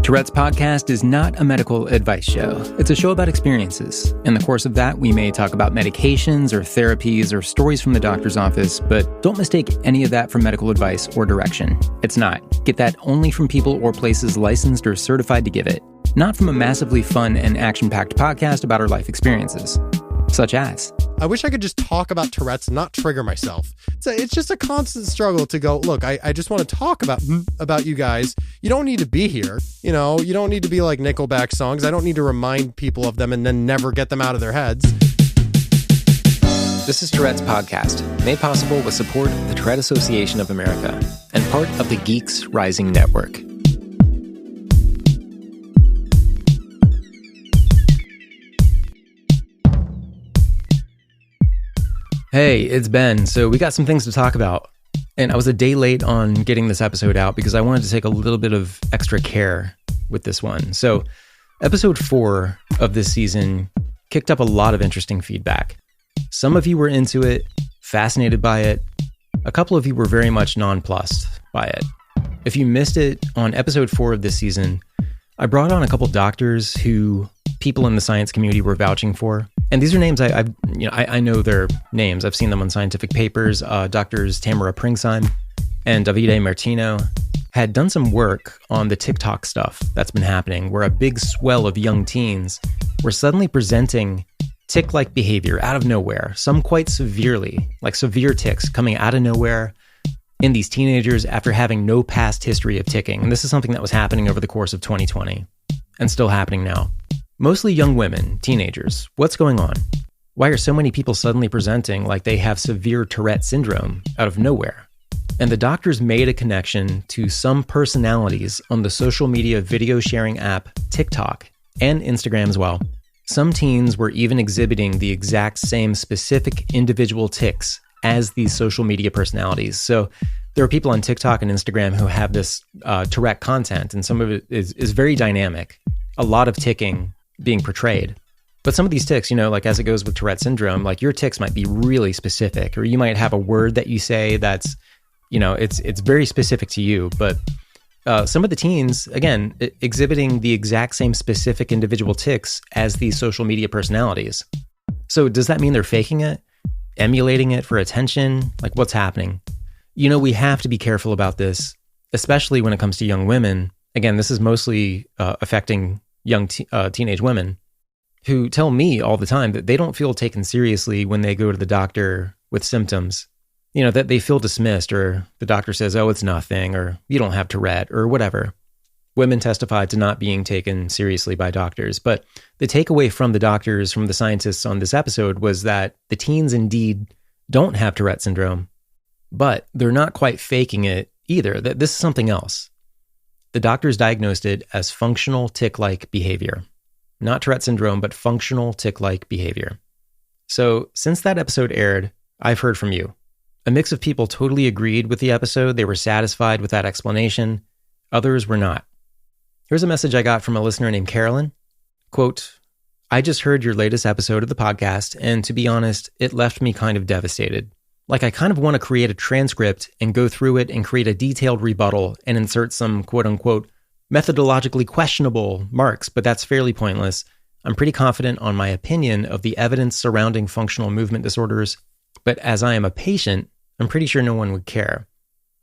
Tourette's podcast is not a medical advice show. It's a show about experiences. In the course of that, we may talk about medications or therapies or stories from the doctor's office, but don't mistake any of that for medical advice or direction. It's not. Get that only from people or places licensed or certified to give it, not from a massively fun and action-packed podcast about our life experiences, such as... I wish I could just talk about Tourette's and not trigger myself. It's just a constant struggle to go, look, I just want to talk about you guys. You don't need to be here. You know, you don't need to be like Nickelback songs. I don't need to remind people of them and then never get them out of their heads. This is Tourette's podcast, made possible with support of the Tourette Association of America and part of the Geeks Rising Network. Hey, it's Ben. So we got some things to talk about. And I was a day late on getting this episode out because I wanted to take a little bit of extra care with this one. So episode 4 of this season kicked up a lot of interesting feedback. Some of you were into it, fascinated by it. A couple of you were very much nonplussed by it. If you missed it, on episode 4 of this season, I brought on a couple doctors who people in the science community were vouching for. And these are names I know their names. I've seen them on scientific papers. Doctors Tamara Pringsheim and Davide Martino had done some work on the TikTok stuff that's been happening, where a big swell of young teens were suddenly presenting tic-like behavior out of nowhere, some quite severely, like severe tics coming out of nowhere in these teenagers after having no past history of ticking. And this is something that was happening over the course of 2020 and still happening now. Mostly young women, teenagers. What's going on? Why are so many people suddenly presenting like they have severe Tourette Syndrome out of nowhere? And the doctors made a connection to some personalities on the social media video sharing app TikTok and Instagram as well. Some teens were even exhibiting the exact same specific individual tics as these social media personalities. So there are people on TikTok and Instagram who have this Tourette content, and some of it is very dynamic. A lot of ticking being portrayed. But some of these tics, like as it goes with Tourette syndrome, like your tics might be really specific, or you might have a word that you say that's, it's very specific to you. But some of the teens, again, exhibiting the exact same specific individual tics as these social media personalities. So does that mean they're faking it, emulating it for attention? Like what's happening? We have to be careful about this, especially when it comes to young women. Again, this is mostly affecting young teenage women who tell me all the time that they don't feel taken seriously when they go to the doctor with symptoms, that they feel dismissed, or the doctor says, oh, it's nothing, or you don't have Tourette, or whatever. Women testified to not being taken seriously by doctors. But the takeaway from the doctors, from the scientists on this episode, was that the teens indeed don't have Tourette syndrome, but they're not quite faking it either, that this is something else. The doctors diagnosed it as functional tic-like behavior. Not Tourette syndrome, but functional tic-like behavior. So since that episode aired, I've heard from you. A mix of people totally agreed with the episode. They were satisfied with that explanation. Others were not. Here's a message I got from a listener named Carolyn. Quote, I just heard your latest episode of the podcast, and to be honest, it left me kind of devastated. Like I kind of want to create a transcript and go through it and create a detailed rebuttal and insert some quote-unquote methodologically questionable marks, but that's fairly pointless. I'm pretty confident on my opinion of the evidence surrounding functional movement disorders, but as I am a patient, I'm pretty sure no one would care.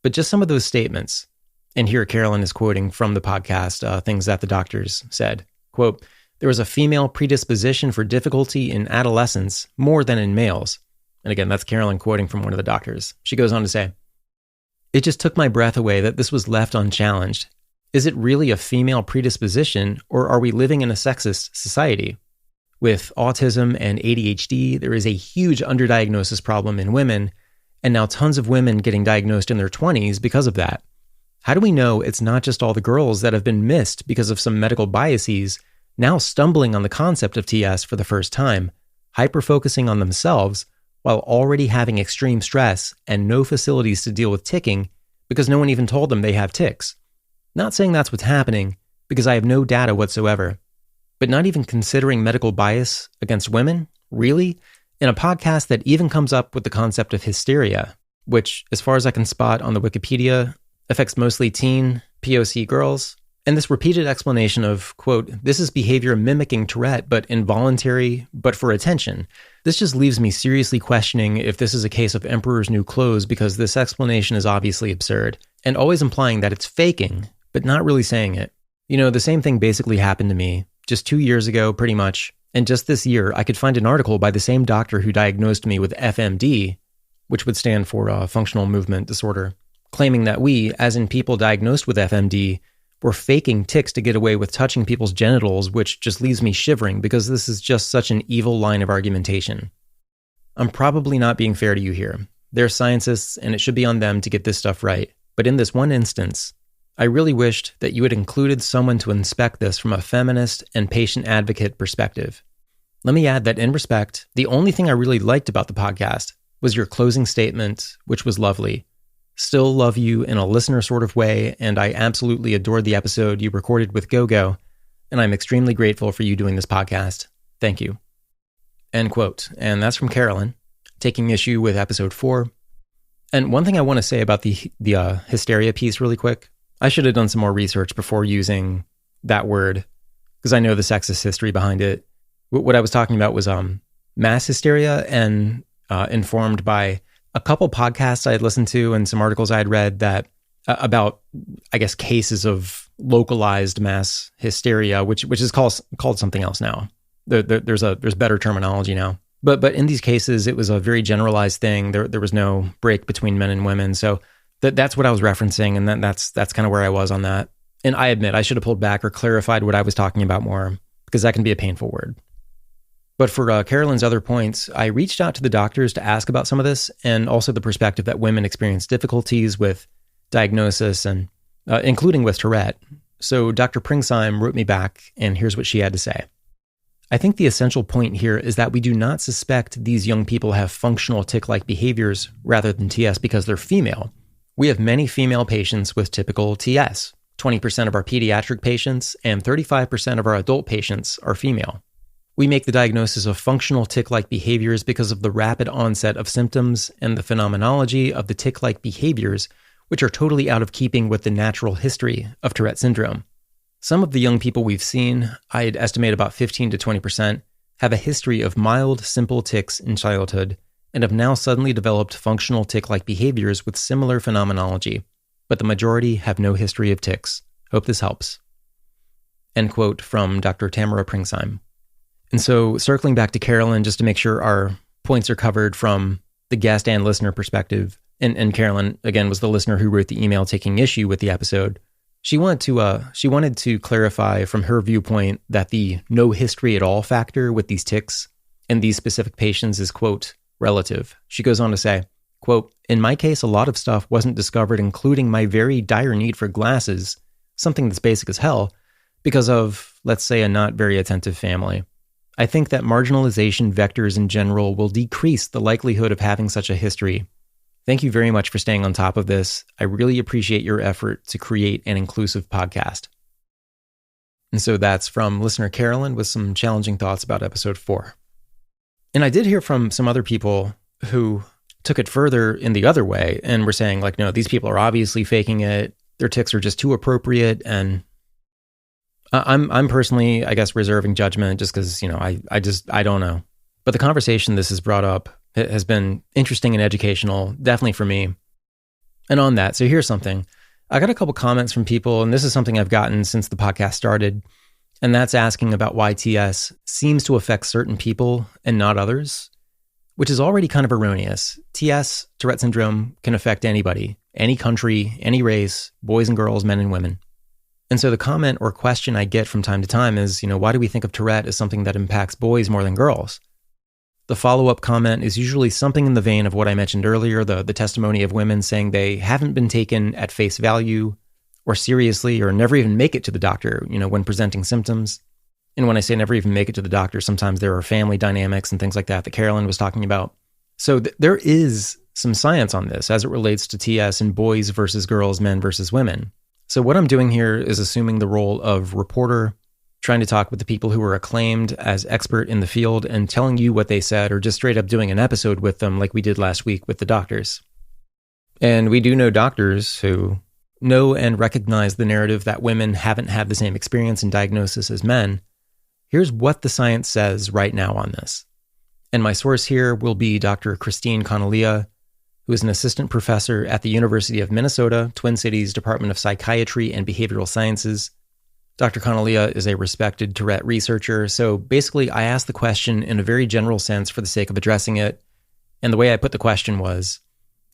But just some of those statements, and here Carolyn is quoting from the podcast things that the doctors said. Quote, there was a female predisposition for difficulty in adolescence more than in males. And again, that's Carolyn quoting from one of the doctors. She goes on to say, it just took my breath away that this was left unchallenged. Is it really a female predisposition, or are we living in a sexist society? With autism and ADHD, there is a huge underdiagnosis problem in women, and now tons of women getting diagnosed in their 20s because of that. How do we know it's not just all the girls that have been missed because of some medical biases now stumbling on the concept of TS for the first time, hyper-focusing on themselves, while already having extreme stress and no facilities to deal with ticking because no one even told them they have tics? Not saying that's what's happening, because I have no data whatsoever. But not even considering medical bias against women? Really? In a podcast that even comes up with the concept of hysteria, which, as far as I can spot on the Wikipedia, affects mostly teen POC girls, And this repeated explanation of, quote, this is behavior mimicking Tourette, but involuntary, but for attention. This just leaves me seriously questioning if this is a case of Emperor's New Clothes, because this explanation is obviously absurd, and always implying that it's faking, but not really saying it. You know, the same thing basically happened to me just 2 years ago, pretty much. And just this year, I could find an article by the same doctor who diagnosed me with FMD, which would stand for functional movement disorder, claiming that we, as in people diagnosed with FMD, were faking tics to get away with touching people's genitals, which just leaves me shivering because this is just such an evil line of argumentation. I'm probably not being fair to you here. They're scientists, and it should be on them to get this stuff right. But in this one instance, I really wished that you had included someone to inspect this from a feminist and patient advocate perspective. Let me add that in respect, the only thing I really liked about the podcast was your closing statement, which was lovely. Still love you in a listener sort of way, and I absolutely adored the episode you recorded with GoGo, and I'm extremely grateful for you doing this podcast. Thank you. End quote. And that's from Carolyn, taking issue with episode 4. And one thing I want to say about the hysteria piece really quick, I should have done some more research before using that word, because I know the sexist history behind it. What I was talking about was mass hysteria, and informed by a couple podcasts I had listened to and some articles I had read that about, I guess, cases of localized mass hysteria, which is called something else now. There's better terminology now. But in these cases, it was a very generalized thing. There was no break between men and women. So that's what I was referencing, and that's kind of where I was on that. And I admit I should have pulled back or clarified what I was talking about more, because that can be a painful word. But for Carolyn's other points, I reached out to the doctors to ask about some of this, and also the perspective that women experience difficulties with diagnosis, and including with Tourette. So Dr. Pringsheim wrote me back, and here's what she had to say. I think the essential point here is that we do not suspect these young people have functional tic-like behaviors rather than TS because they're female. We have many female patients with typical TS. 20% of our pediatric patients and 35% of our adult patients are female. We make the diagnosis of functional tic-like behaviors because of the rapid onset of symptoms and the phenomenology of the tic-like behaviors, which are totally out of keeping with the natural history of Tourette syndrome. Some of the young people we've seen, I'd estimate about 15 to 20%, have a history of mild, simple tics in childhood and have now suddenly developed functional tic-like behaviors with similar phenomenology, but the majority have no history of tics. Hope this helps. End quote from Dr. Tamara Pringsheim. And so circling back to Carolyn, just to make sure our points are covered from the guest and listener perspective, and Carolyn, again, was the listener who wrote the email taking issue with the episode. She wanted to clarify from her viewpoint that the no history at all factor with these tics in these specific patients is, quote, relative. She goes on to say, quote, in my case, a lot of stuff wasn't discovered, including my very dire need for glasses, something that's basic as hell, because of, let's say, a not very attentive family. I think that marginalization vectors in general will decrease the likelihood of having such a history. Thank you very much for staying on top of this. I really appreciate your effort to create an inclusive podcast. And so that's from listener Carolyn with some challenging thoughts about episode 4. And I did hear from some other people who took it further in the other way and were saying, like, no, these people are obviously faking it. Their tics are just too appropriate. And I'm personally, I guess, reserving judgment just because, I don't know. But the conversation this has brought up has been interesting and educational, definitely for me. And on that, so here's something. I got a couple comments from people, and this is something I've gotten since the podcast started, and that's asking about why TS seems to affect certain people and not others, which is already kind of erroneous. TS, Tourette Syndrome, can affect anybody, any country, any race, boys and girls, men and women. And so the comment or question I get from time to time is, why do we think of Tourette as something that impacts boys more than girls? The follow-up comment is usually something in the vein of what I mentioned earlier, the testimony of women saying they haven't been taken at face value or seriously or never even make it to the doctor, when presenting symptoms. And when I say never even make it to the doctor, sometimes there are family dynamics and things like that Carolyn was talking about. So there is some science on this as it relates to TS and boys versus girls, men versus women. So what I'm doing here is assuming the role of reporter, trying to talk with the people who are acclaimed as expert in the field and telling you what they said, or just straight up doing an episode with them like we did last week with the doctors. And we do know doctors who know and recognize the narrative that women haven't had the same experience in diagnosis as men, here's what the science says right now on this. And my source here will be Dr. Christine Connollia, who is an assistant professor at the University of Minnesota, Twin Cities Department of Psychiatry and Behavioral Sciences. Dr. Connollia is a respected Tourette researcher, so basically I asked the question in a very general sense for the sake of addressing it, and the way I put the question was,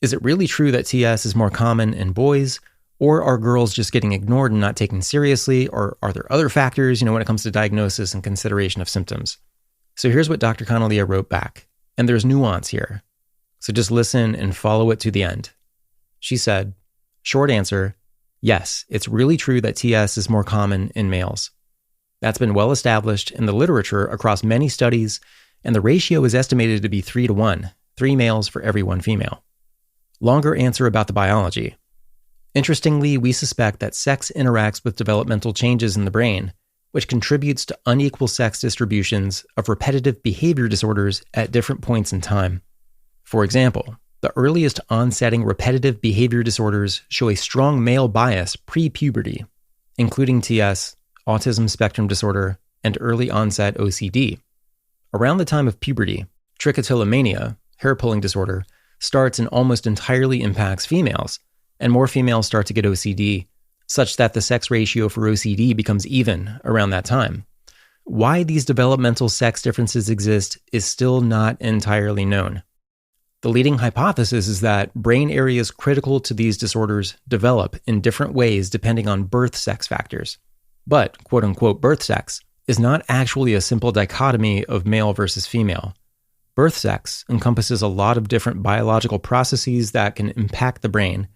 is it really true that TS is more common in boys, or are girls just getting ignored and not taken seriously, or are there other factors, when it comes to diagnosis and consideration of symptoms? So here's what Dr. Connollia wrote back, and there's nuance here. So just listen and follow it to the end. She said, short answer, yes, it's really true that TS is more common in males. That's been well established in the literature across many studies, and the ratio is estimated to be 3-to-1, 3 males for every 1 female. Longer answer about the biology. Interestingly, we suspect that sex interacts with developmental changes in the brain, which contributes to unequal sex distributions of repetitive behavior disorders at different points in time. For example, the earliest onsetting repetitive behavior disorders show a strong male bias pre-puberty, including TS, autism spectrum disorder, and early onset OCD. Around the time of puberty, trichotillomania, hair-pulling disorder, starts and almost entirely impacts females, and more females start to get OCD, such that the sex ratio for OCD becomes even around that time. Why these developmental sex differences exist is still not entirely known. The leading hypothesis is that brain areas critical to these disorders develop in different ways depending on birth sex factors. But, quote-unquote, birth sex is not actually a simple dichotomy of male versus female. Birth sex encompasses a lot of different biological processes that can impact the brain,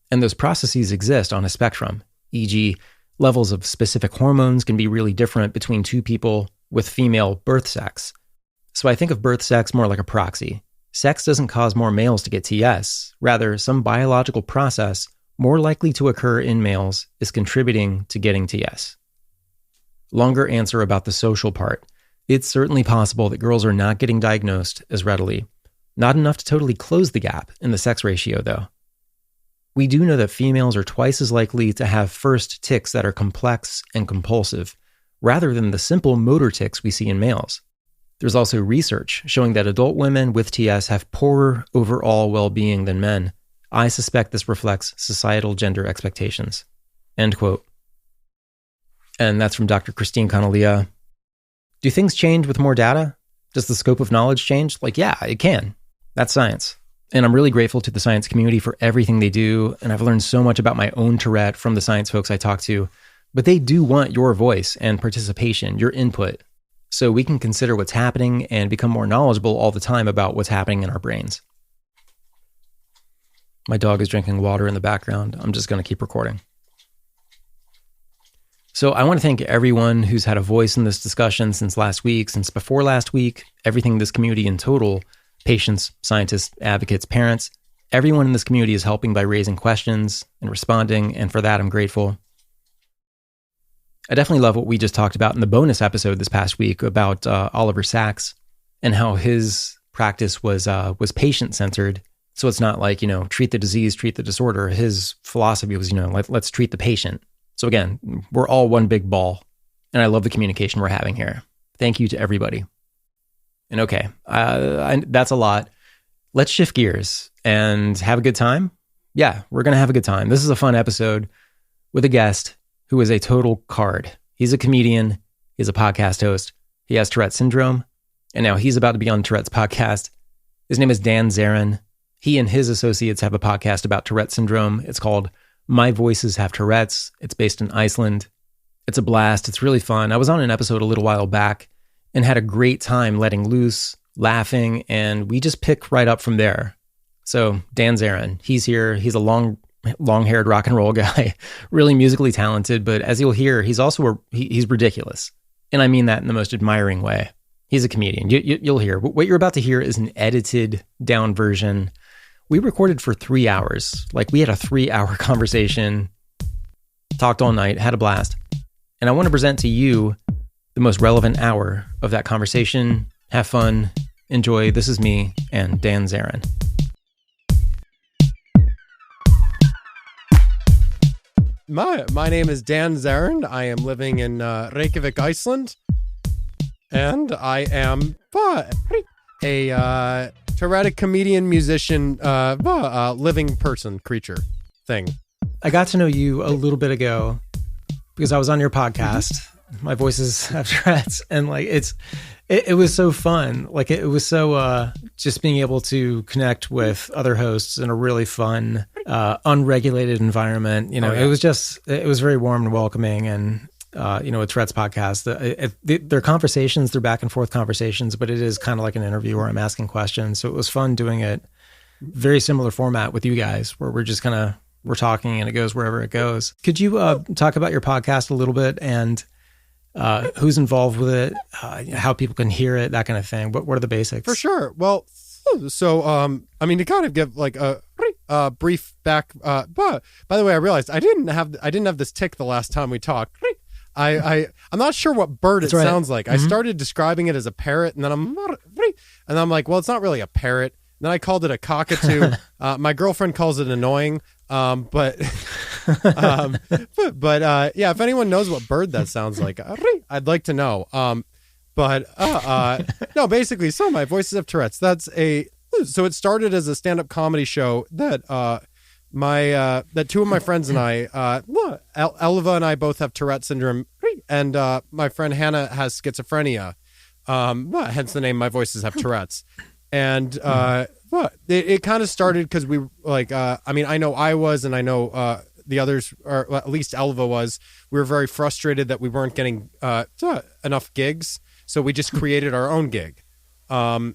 and those processes exist on a spectrum, e.g., levels of specific hormones can be really different between 2 people with female birth sex. So I think of birth sex more like a proxy. Sex doesn't cause more males to get TS. Rather, some biological process more likely to occur in males is contributing to getting TS. Longer answer about the social part. It's certainly possible that girls are not getting diagnosed as readily. Not enough to totally close the gap in the sex ratio, though. We do know that females are twice as likely to have first tics that are complex and compulsive, rather than the simple motor tics we see in males. There's also research showing that adult women with TS have poorer overall well-being than men. I suspect this reflects societal gender expectations. End quote. And that's from Dr. Christine Connollia. Do things change with more data? Does the scope of knowledge change? Yeah, it can. That's science. And I'm really grateful to the science community for everything they do. And I've learned so much about my own Tourette from the science folks I talk to. But they do want your voice and participation, your input, so we can consider what's happening and become more knowledgeable all the time about what's happening in our brains. My dog is drinking water in the background. I'm just going to keep recording. So I want to thank everyone who's had a voice in this discussion since last week, since before last week, everything in this community in total, patients, scientists, advocates, parents, everyone in this community is helping by raising questions and responding, and for that I'm grateful. I definitely love what we just talked about in the bonus episode this past week about Oliver Sacks and how his practice was patient-centered. So it's not like, treat the disease, treat the disorder. His philosophy was, let's treat the patient. So again, we're all one big ball, and I love the communication we're having here. Thank you to everybody. And okay, that's a lot. Let's shift gears and have a good time. Yeah, we're going to have a good time. This is a fun episode with a guest who is a total card. He's a comedian. He's a podcast host. He has Tourette Syndrome, and now he's about to be on Tourette's podcast. His name is Dan Zerin. He and his associates have a podcast about Tourette Syndrome. It's called My Voices Have Tourettes. It's based in Iceland. It's a blast. It's really fun. I was on an episode a little while back and had a great time letting loose, laughing, and we just pick right up from there. So Dan Zerin, he's here. He's a long-haired rock and roll guy, really musically talented, but as you'll hear, he's also he's ridiculous. And I mean that in the most admiring way. He's a comedian. You'll hear. What you're about to hear is an edited down version. We recorded for 3 hours. We had a 3-hour conversation, talked all night, had a blast. And I want to present to you the most relevant hour of that conversation. Have fun, enjoy. This is me and Dan Zerin. My name is Dan Zerin. I am living in Reykjavik, Iceland, and I am a Tourette comedian, musician, living person, creature, thing. I got to know you a little bit ago because I was on your podcast, My Voices Have Tourettes, and like it was so fun. Like it was so just being able to connect with other hosts in a really fun, unregulated environment. You know, It was very warm and welcoming. And with Tourette's podcast, they're conversations, they're back and forth conversations, but it is kind of like an interview where I'm asking questions. So it was fun doing it. Very similar format with you guys, where we're just we're talking and it goes wherever it goes. Could you talk about your podcast a little bit and who's involved with it, how people can hear it, that kind of thing? What are the basics? For sure. Well, so to kind of give like a brief back. But by the way, I realized I didn't have this tick the last time we talked. I'm not sure what bird it sounds like. I started describing it as a parrot, and then I'm like, well, it's not really a parrot. And then I called it a cockatoo. My girlfriend calls it annoying. But if anyone knows what bird that sounds like, I'd like to know. No, basically, so My Voices Have Tourettes. So it started as a stand-up comedy show that that two of my friends and I, Elva and I both have Tourette Syndrome, and my friend Hannah has schizophrenia. Hence the name My Voices Have Tourettes. And it kind of started because we I know I was, and I know the others, or at least Elva was. We were very frustrated that we weren't getting enough gigs, so we just created our own gig. Because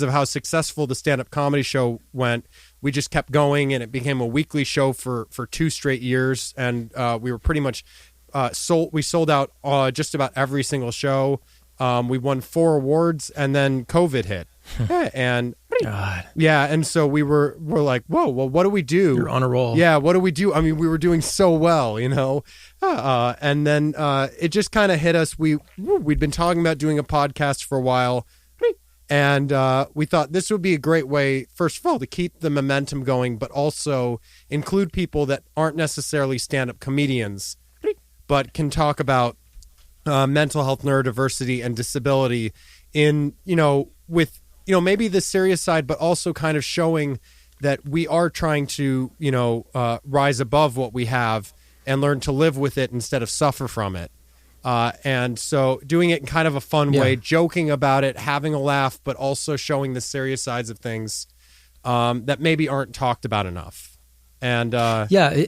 of how successful the stand-up comedy show went, we just kept going, and it became a weekly show for 2 straight years, and we were pretty much sold out just about every single show. We won 4 awards, and then COVID hit. And so we're like, whoa, well, what do we do? You're on a roll. Yeah, what do we do? I mean, we were doing so well, and then it just kind of hit us. We'd been talking about doing a podcast for a while, and we thought this would be a great way, first of all, to keep the momentum going, but also include people that aren't necessarily stand-up comedians, but can talk about mental health, neurodiversity, and disability in, with, maybe the serious side, but also kind of showing that we are trying to, rise above what we have and learn to live with it instead of suffer from it. And so doing it in kind of a fun way, joking about it, having a laugh, but also showing the serious sides of things that maybe aren't talked about enough. And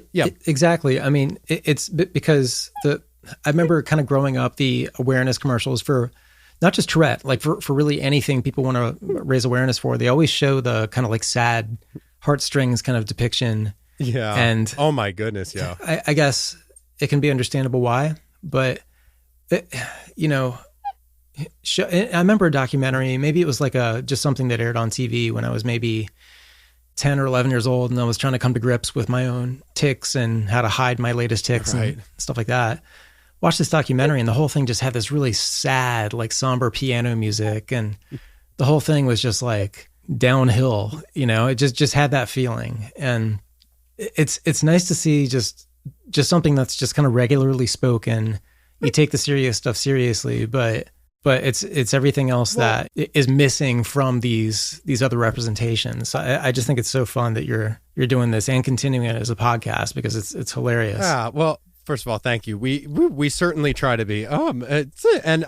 exactly. I mean, it's because I remember kind of growing up, the awareness commercials for not just Tourette, like for really anything people want to raise awareness for, they always show the kind of like sad heartstrings kind of depiction. Yeah. And oh my goodness. Yeah. I guess it can be understandable why, but I remember a documentary, maybe it was like just something that aired on TV when I was maybe 10 or 11 years old, and I was trying to come to grips with my own tics and how to hide my latest tics and stuff like that. Watched this documentary, and the whole thing just had this really sad, like somber piano music, and the whole thing was just like downhill. It just had that feeling, and it's nice to see just something that's just kind of regularly spoken. You take the serious stuff seriously, but it's everything else that is missing from these other representations. I just think it's so fun that you're doing this and continuing it as a podcast, because it's hilarious. Yeah, well, first of all, thank you. We certainly try to be. And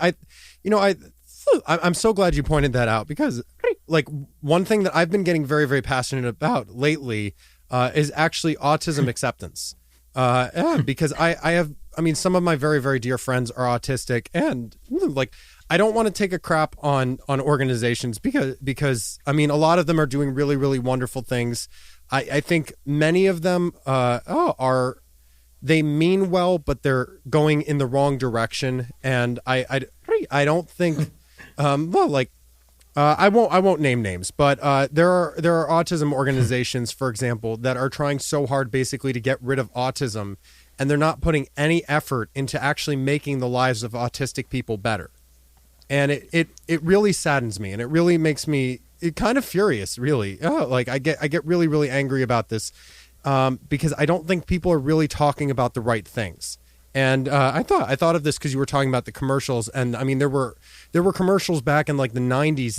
I'm so glad you pointed that out, because like one thing that I've been getting very, very passionate about lately is actually autism acceptance. Because I have some of my very, very dear friends are autistic, and like I don't want to take a crap on organizations because a lot of them are doing really, really wonderful things. I think many of them they mean well, but they're going in the wrong direction. And I don't think, I won't name names, but there are autism organizations, for example, that are trying so hard basically to get rid of autism, and they're not putting any effort into actually making the lives of autistic people better. And it really saddens me, and it really makes me kind of furious, really. I get really, really angry about this. because I don't think people are really talking about the right things. And I thought of this because you were talking about the commercials, and I mean there were commercials back in like the 90s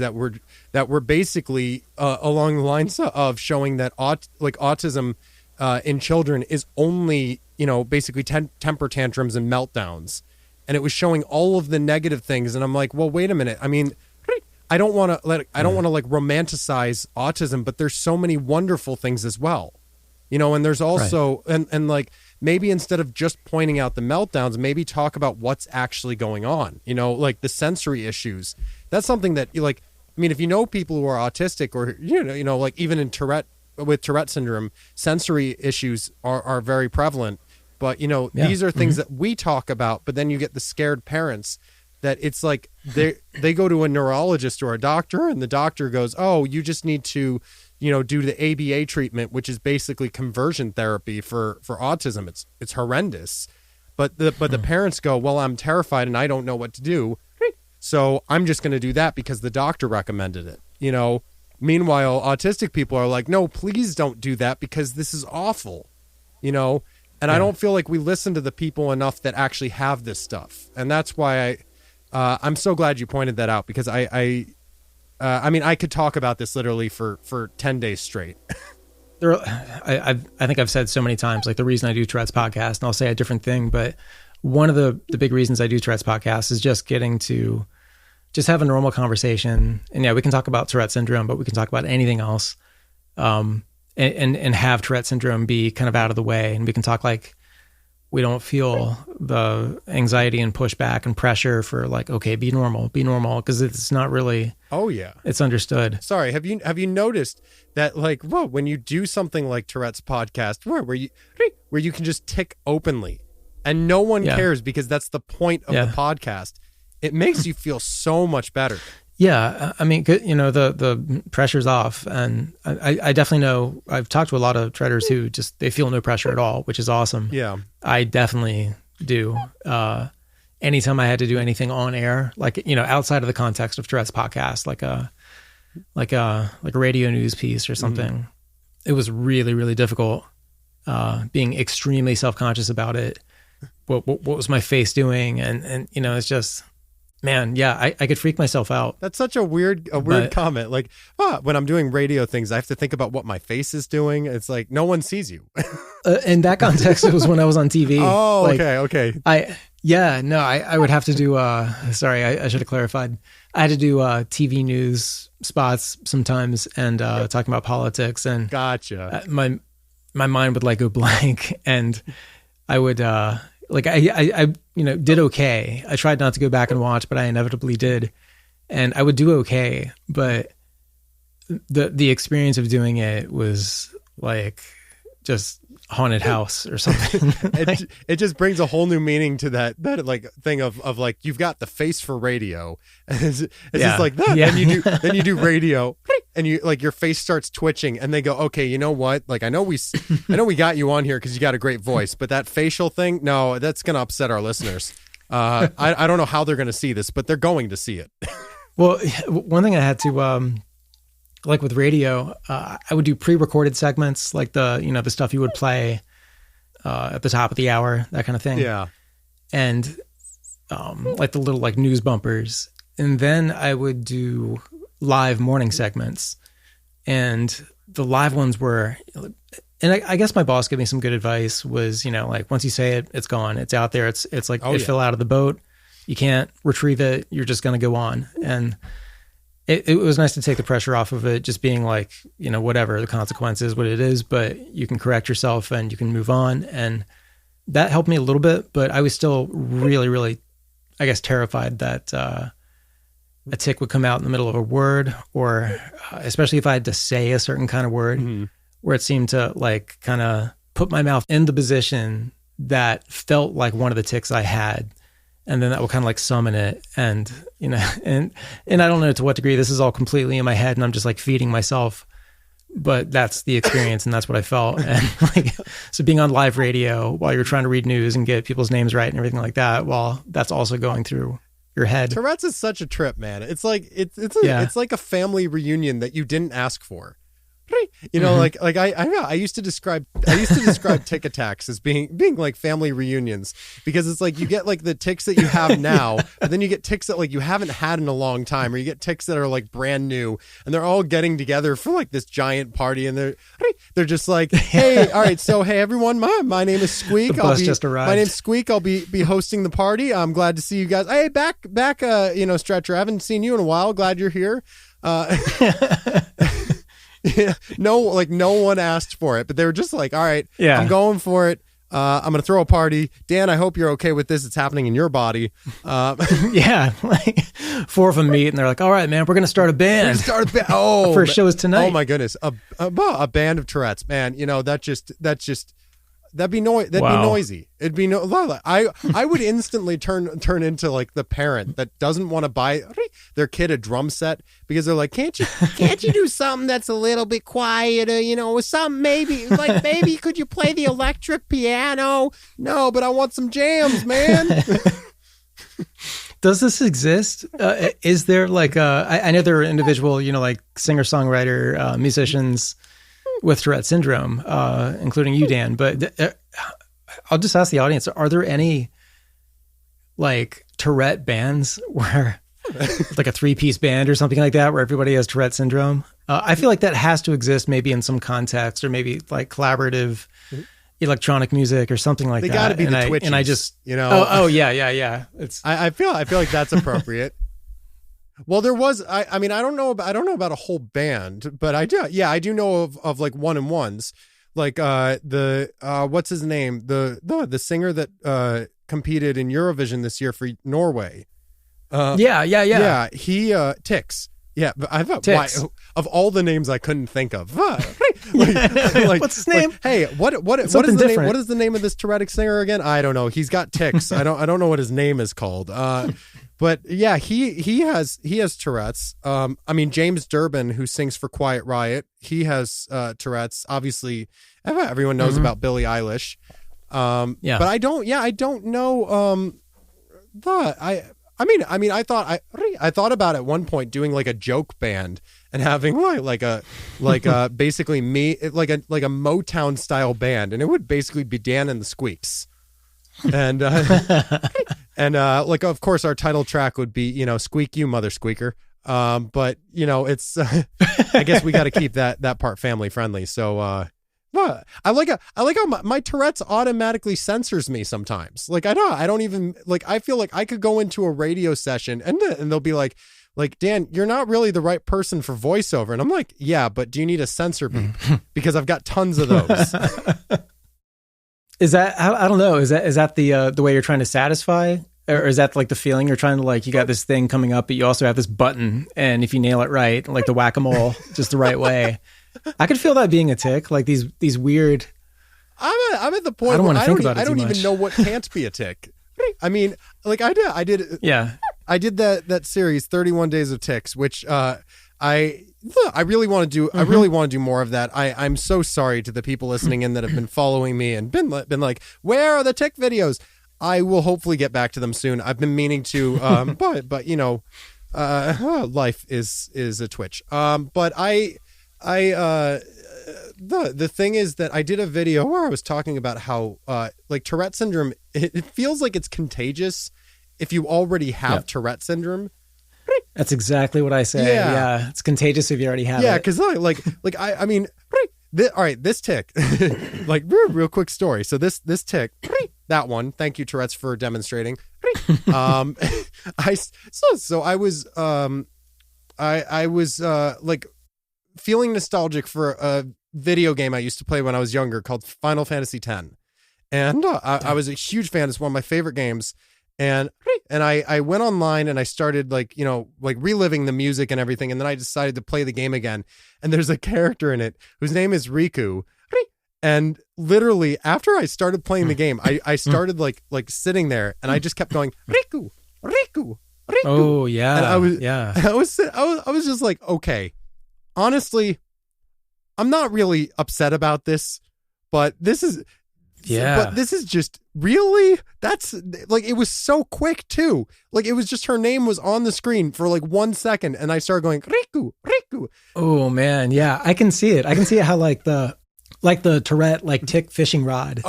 that were basically along the lines of showing that autism in children is only basically temper tantrums and meltdowns, and it was showing all of the negative things. And I'm like, well, wait a minute. I mean, I don't want to like romanticize autism, but there's so many wonderful things as well, and there's also and like. Maybe instead of just pointing out the meltdowns, maybe talk about what's actually going on, like the sensory issues. That's something that if you know people who are autistic or, like even in with Tourette syndrome, sensory issues are very prevalent. But, these are things that we talk about, but then you get the scared parents that it's like they go to a neurologist or a doctor and the doctor goes, oh, you just need to do the ABA treatment, which is basically conversion therapy for autism. It's horrendous. But the parents go, well, I'm terrified and I don't know what to do. So I'm just going to do that because the doctor recommended it. Meanwhile, autistic people are like, no, please don't do that because this is awful. And I don't feel like we listen to the people enough that actually have this stuff. And that's why I'm so glad you pointed that out, because I mean, I could talk about this literally for 10 days straight. I think I've said so many times, like the reason I do Tourette's podcast, and I'll say a different thing, but one of the big reasons I do Tourette's podcast is just getting to just have a normal conversation. And yeah, we can talk about Tourette syndrome, but we can talk about anything else. And have Tourette syndrome be kind of out of the way. And we can talk like we don't feel the anxiety and pushback and pressure for like, okay, be normal, because it's not really. Oh yeah, it's understood. Sorry, have you noticed that like, well, when you do something like Tourette's podcast, where you can just tick openly, and no one cares because that's the point of the podcast. It makes you feel so much better. Yeah, I mean, the pressure's off, and I definitely know. I've talked to a lot of Touretters who just they feel no pressure at all, which is awesome. Yeah, I definitely do. Anytime I had to do anything on air, like outside of the context of Tourette's podcast, like a radio news piece or something, it was really, really difficult. Being extremely self-conscious about it. What was my face doing, and it's just. Man, yeah, I could freak myself out. That's such a weird comment. Like, when I'm doing radio things, I have to think about what my face is doing. It's like no one sees you. In that context, it was when I was on TV. Oh, like, okay. I would have to do. Sorry, I should have clarified. I had to do TV news spots sometimes, and talking about politics. And gotcha. My mind would like go blank, and I would. I did okay. I tried not to go back and watch, but I inevitably did. And I would do okay. But the experience of doing it was like just haunted house or something. It just brings a whole new meaning to that like thing of like, you've got the face for radio. And it's just like that. Yeah. Then you do radio and you like your face starts twitching and they go, okay, you know what? Like, I know we got you on here because you got a great voice, but that facial thing, no, that's going to upset our listeners. I don't know how they're going to see this, but they're going to see it. Well, one thing I had to, like with radio, I would do pre-recorded segments, like the stuff you would play at the top of the hour, that kind of thing. Yeah. And like the little like news bumpers. And then I would do live morning segments. And the live ones were, and I guess my boss gave me some good advice, was, like once you say it, it's gone. It's out there. It's like it fell out of the boat. You can't retrieve it. You're just going to go on. And it was nice to take the pressure off of it, just being like, whatever the consequence is, what it is, but you can correct yourself and you can move on. And that helped me a little bit, but I was still really, really, I guess, terrified that a tick would come out in the middle of a word, or especially if I had to say a certain kind of word, where it seemed to like kind of put my mouth in the position that felt like one of the ticks I had. And then that will kind of like summon it. And, and I don't know to what degree this is all completely in my head and I'm just like feeding myself, but that's the experience and that's what I felt. And like, so being on live radio while you're trying to read news and get people's names right and everything like that, while that's also going through your head. Tourette's is such a trip, man. It's like, it's like a family reunion that you didn't ask for. You know, I used to describe tick attacks as being like family reunions, because it's like you get like the ticks that you have now, but then you get ticks that like you haven't had in a long time, or you get ticks that are like brand new, and they're all getting together for like this giant party, and they're just like, hey, all right, so hey everyone, my name is Squeak. The bus just arrived. My name's Squeak. I'll be hosting the party. I'm glad to see you guys. Hey, back, Stretcher. I haven't seen you in a while. Glad you're here. Yeah, no one asked for it, but they were just like, all right, I'm going for it. I'm going to throw a party. Dan, I hope you're okay with this. It's happening in your body. Yeah. Like 4 of them meet and they're like, all right, man, we're going to start a band. Oh, our first show is tonight. Oh my goodness. A band of Tourette's, man. You know, that'd be noisy. It'd be I would instantly turn into like the parent that doesn't want to buy their kid a drum set because they're like, can't you do something that's a little bit quieter, you know, something maybe could you play the electric piano? No, but I want some jams, man. Does this exist? Is there like I know there are individual, you know, like singer-songwriter musicians with Tourette Syndrome, including you, Dan, but I'll just ask the audience, are there any like Tourette bands where like a 3-piece band or something like that where everybody has Tourette Syndrome? I feel like that has to exist maybe in some context, or maybe like collaborative electronic music or something like that. They got to be the Twitchies, and I just, you know. Oh yeah. It's I feel like that's appropriate. Well, there was, I mean, I don't know about a whole band, but I do know of like one-on-ones, like what's his name? The singer that competed in Eurovision this year for Norway. Yeah. He Tix. Yeah, but I thought, Tix. why, of all the names I couldn't think of. What's his name? Hey, what is the name? What is the name of this Tourettic singer again? I don't know. He's got tics. I don't know what his name is called. But yeah, he has Tourette's. I mean, James Durbin, who sings for Quiet Riot, he has Tourette's. Obviously, everyone knows about Billie Eilish. But I don't know. I thought about at one point doing like a joke band and having basically me like a Motown style band, and it would basically be Dan and the Squeaks, and like of course our title track would be, you know, Squeak You Mother Squeaker. But you know, it's I guess we got to keep that part family friendly. So I like how my Tourette's automatically censors me sometimes. Like I don't even like, I feel like I could go into a radio session and they'll be like, Dan, you're not really the right person for voiceover. And I'm like, yeah, but do you need a censor beep? Because I've got tons of those. Is that, I don't know. Is that the way you're trying to satisfy? Or is that like the feeling you're trying to, like, you got this thing coming up, but you also have this button, and if you nail it right, like the whack-a-mole, just the right way. I could feel that being a tick, like these weird. I'm at the point I where I don't even know what can't be a tick. I mean, like I did. Yeah. I did that series, 31 Days of Ticks, which I really want to do. I really want to do more of that. I'm so sorry to the people listening in that have been following me and been like, where are the tick videos? I will hopefully get back to them soon. I've been meaning to, but you know, life is a twitch. But the thing is that I did a video where I was talking about how like Tourette syndrome, it feels like it's contagious if you already have Tourette syndrome. That's exactly what I say. Yeah, it's contagious if you already have it. Yeah, because I mean, all right, this tick, like real quick story. So this tick, that one. Thank you, Tourette's, for demonstrating. I was like feeling nostalgic for a video game I used to play when I was younger called Final Fantasy X, and I was a huge fan. It's one of my favorite games. And I went online and I started like reliving the music and everything. And then I decided to play the game again. And there's a character in it whose name is Riku. And literally after I started playing the game, I started like sitting there and I just kept going, Riku, Riku, Riku. Oh yeah. And I was just like, okay, honestly, I'm not really upset about this, but this is Yeah. But this is just really, that's like, it was so quick too. Like it was just, her name was on the screen for like 1 second and I started going, Riku, Riku. Oh man. Yeah. I can see it. I can see how like the Tourette, like tick fishing rod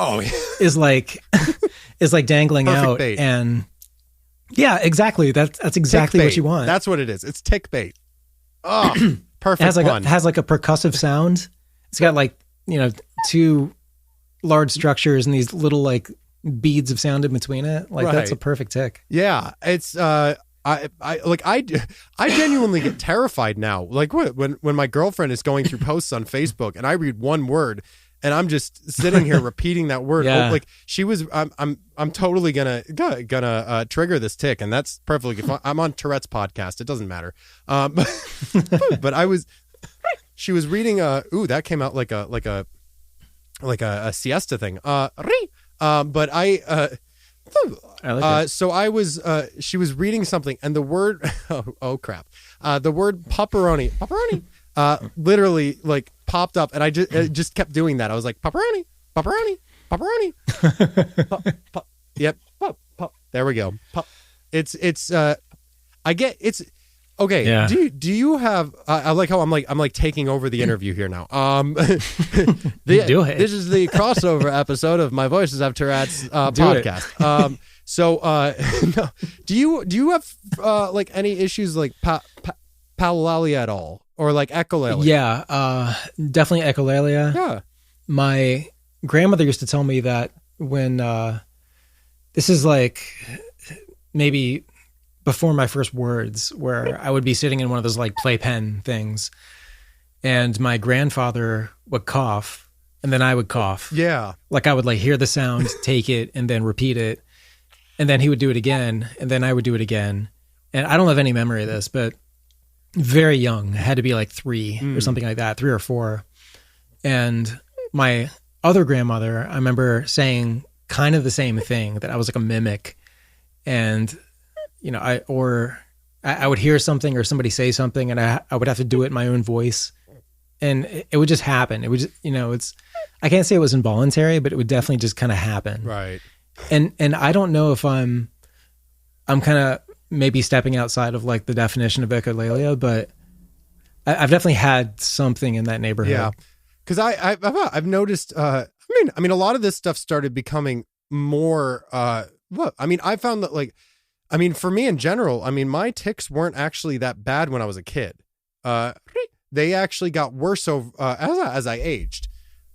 is like dangling Perfect out. Bait. And yeah, exactly. That's exactly Ticbait. what you want. That's what it is. It's Ticbait. Oh, perfect. It has like a percussive sound. It's got like, you know, 2 large structures and these little like beads of sound in between it. Like that's a perfect tick. Yeah. It's, I genuinely get terrified now. Like when my girlfriend is going through posts on Facebook and I read one word and I'm just sitting here repeating that word. Yeah. Like she was, I'm totally gonna trigger this tick, and that's perfectly fine. I'm on Tourette's podcast. It doesn't matter. But she was reading that came out like a siesta thing. But I like so I was she was reading something and the word oh crap. The word pepperoni literally like popped up and I just kept doing that. I was like pepperoni. Yep. Pop. There we go. Pop. It's I get it's okay. Yeah. Do you have I like how I'm like taking over the interview here now. Do it. This is the crossover episode of My Voices Have Tourettes podcast. So no, do you have like any issues like palalia at all or like echolalia? Yeah, definitely echolalia. Yeah. My grandmother used to tell me that when this is like maybe before my first words, where I would be sitting in one of those like playpen things and my grandfather would cough and then I would cough. Yeah. Like I would like hear the sound, take it and then repeat it. And then he would do it again and then I would do it again. And I don't have any memory of this, but very young, had to be like 3 or something like that, 3 or 4. And my other grandmother, I remember saying kind of the same thing, that I was like a mimic. And, you know, I would hear something or somebody say something and I would have to do it in my own voice. And it would just happen. It would just, you know, I can't say it was involuntary, but it would definitely just kind of happen. Right. And I don't know if I'm kind of maybe stepping outside of like the definition of echolalia, but I've definitely had something in that neighborhood. Yeah. Cause I've noticed, I mean, a lot of this stuff started becoming more, I found that like, for me in general, my tics weren't actually that bad when I was a kid. They actually got worse as I aged.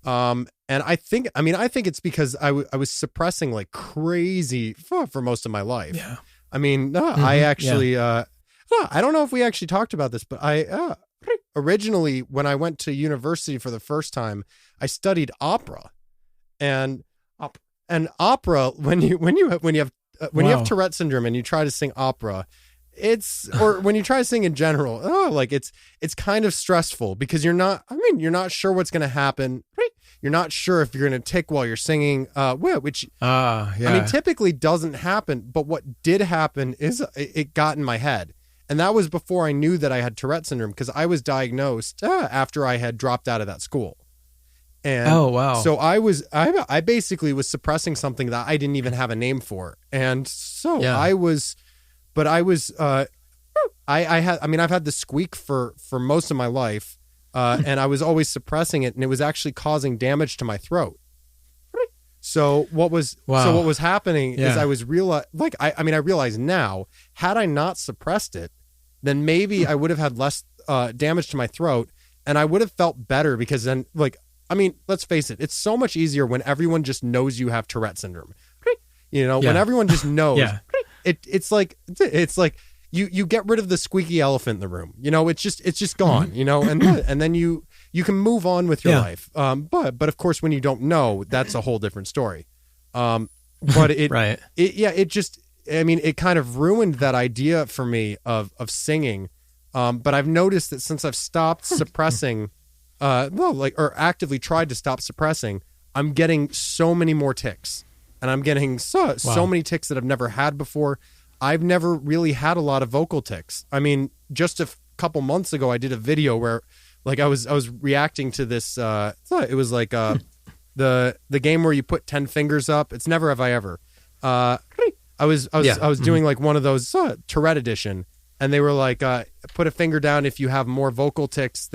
And I think it's because I was suppressing like crazy for most of my life. Yeah. I actually, I don't know if we actually talked about this, but originally when I went to university for the first time, I studied opera, and opera, when you have Tourette syndrome and you try to sing opera, or when you try to sing in general, it's kind of stressful because you're not sure what's going to happen. Right? You're not sure if you're going to tick while you're singing, which typically doesn't happen. But what did happen is it got in my head. And that was before I knew that I had Tourette syndrome, because I was diagnosed after I had dropped out of that school. And so I basically was suppressing something that I didn't even have a name for. And so I've had the squeak for most of my life. And I was always suppressing it, and it was actually causing damage to my throat. So what was happening is I realize now, had I not suppressed it, then maybe I would have had less damage to my throat, and I would have felt better, because then, let's face it, it's so much easier when everyone just knows you have Tourette syndrome. When everyone just knows, it's like you get rid of the squeaky elephant in the room. It's just gone. And then you can move on with your life. But of course, when you don't know, that's a whole different story. But it kind of ruined that idea for me of singing. But I've noticed that since I've stopped suppressing, or actively tried to stop suppressing, I'm getting so many more tics, and I'm getting so many tics that I've never had before. I've never really had a lot of vocal tics. Just a couple months ago, I did a video where, I was reacting to this. It was like the game where you put 10 fingers up. It's Never Have I Ever. I was doing like one of those Tourette edition, and they were like, put a finger down if you have more vocal tics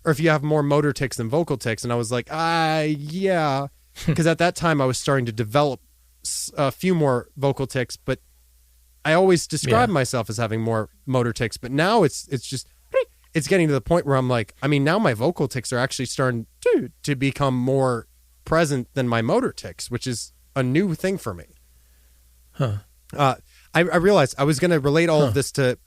or if you have more motor tics than vocal tics. And I was like, yeah, because at that time I was starting to develop a few more vocal tics, but I always described myself as having more motor tics. But now it's getting to the point where I'm like, I mean, now my vocal tics are actually starting to become more present than my motor tics, which is a new thing for me. Huh. I realized I was going to relate all of this to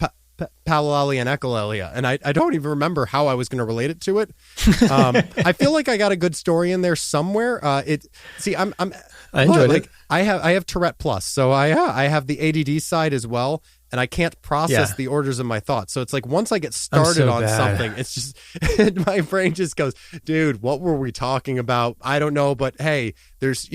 Palalalia and Echolalia, and I don't even remember how I was going to relate it to it. I feel like I got a good story in there somewhere. I enjoyed it. I have Tourette Plus, so I have the ADD side as well, and I can't process the orders of my thoughts. So it's like once I get started on something, it's just my brain just goes, dude, what were we talking about? I don't know, but hey, there's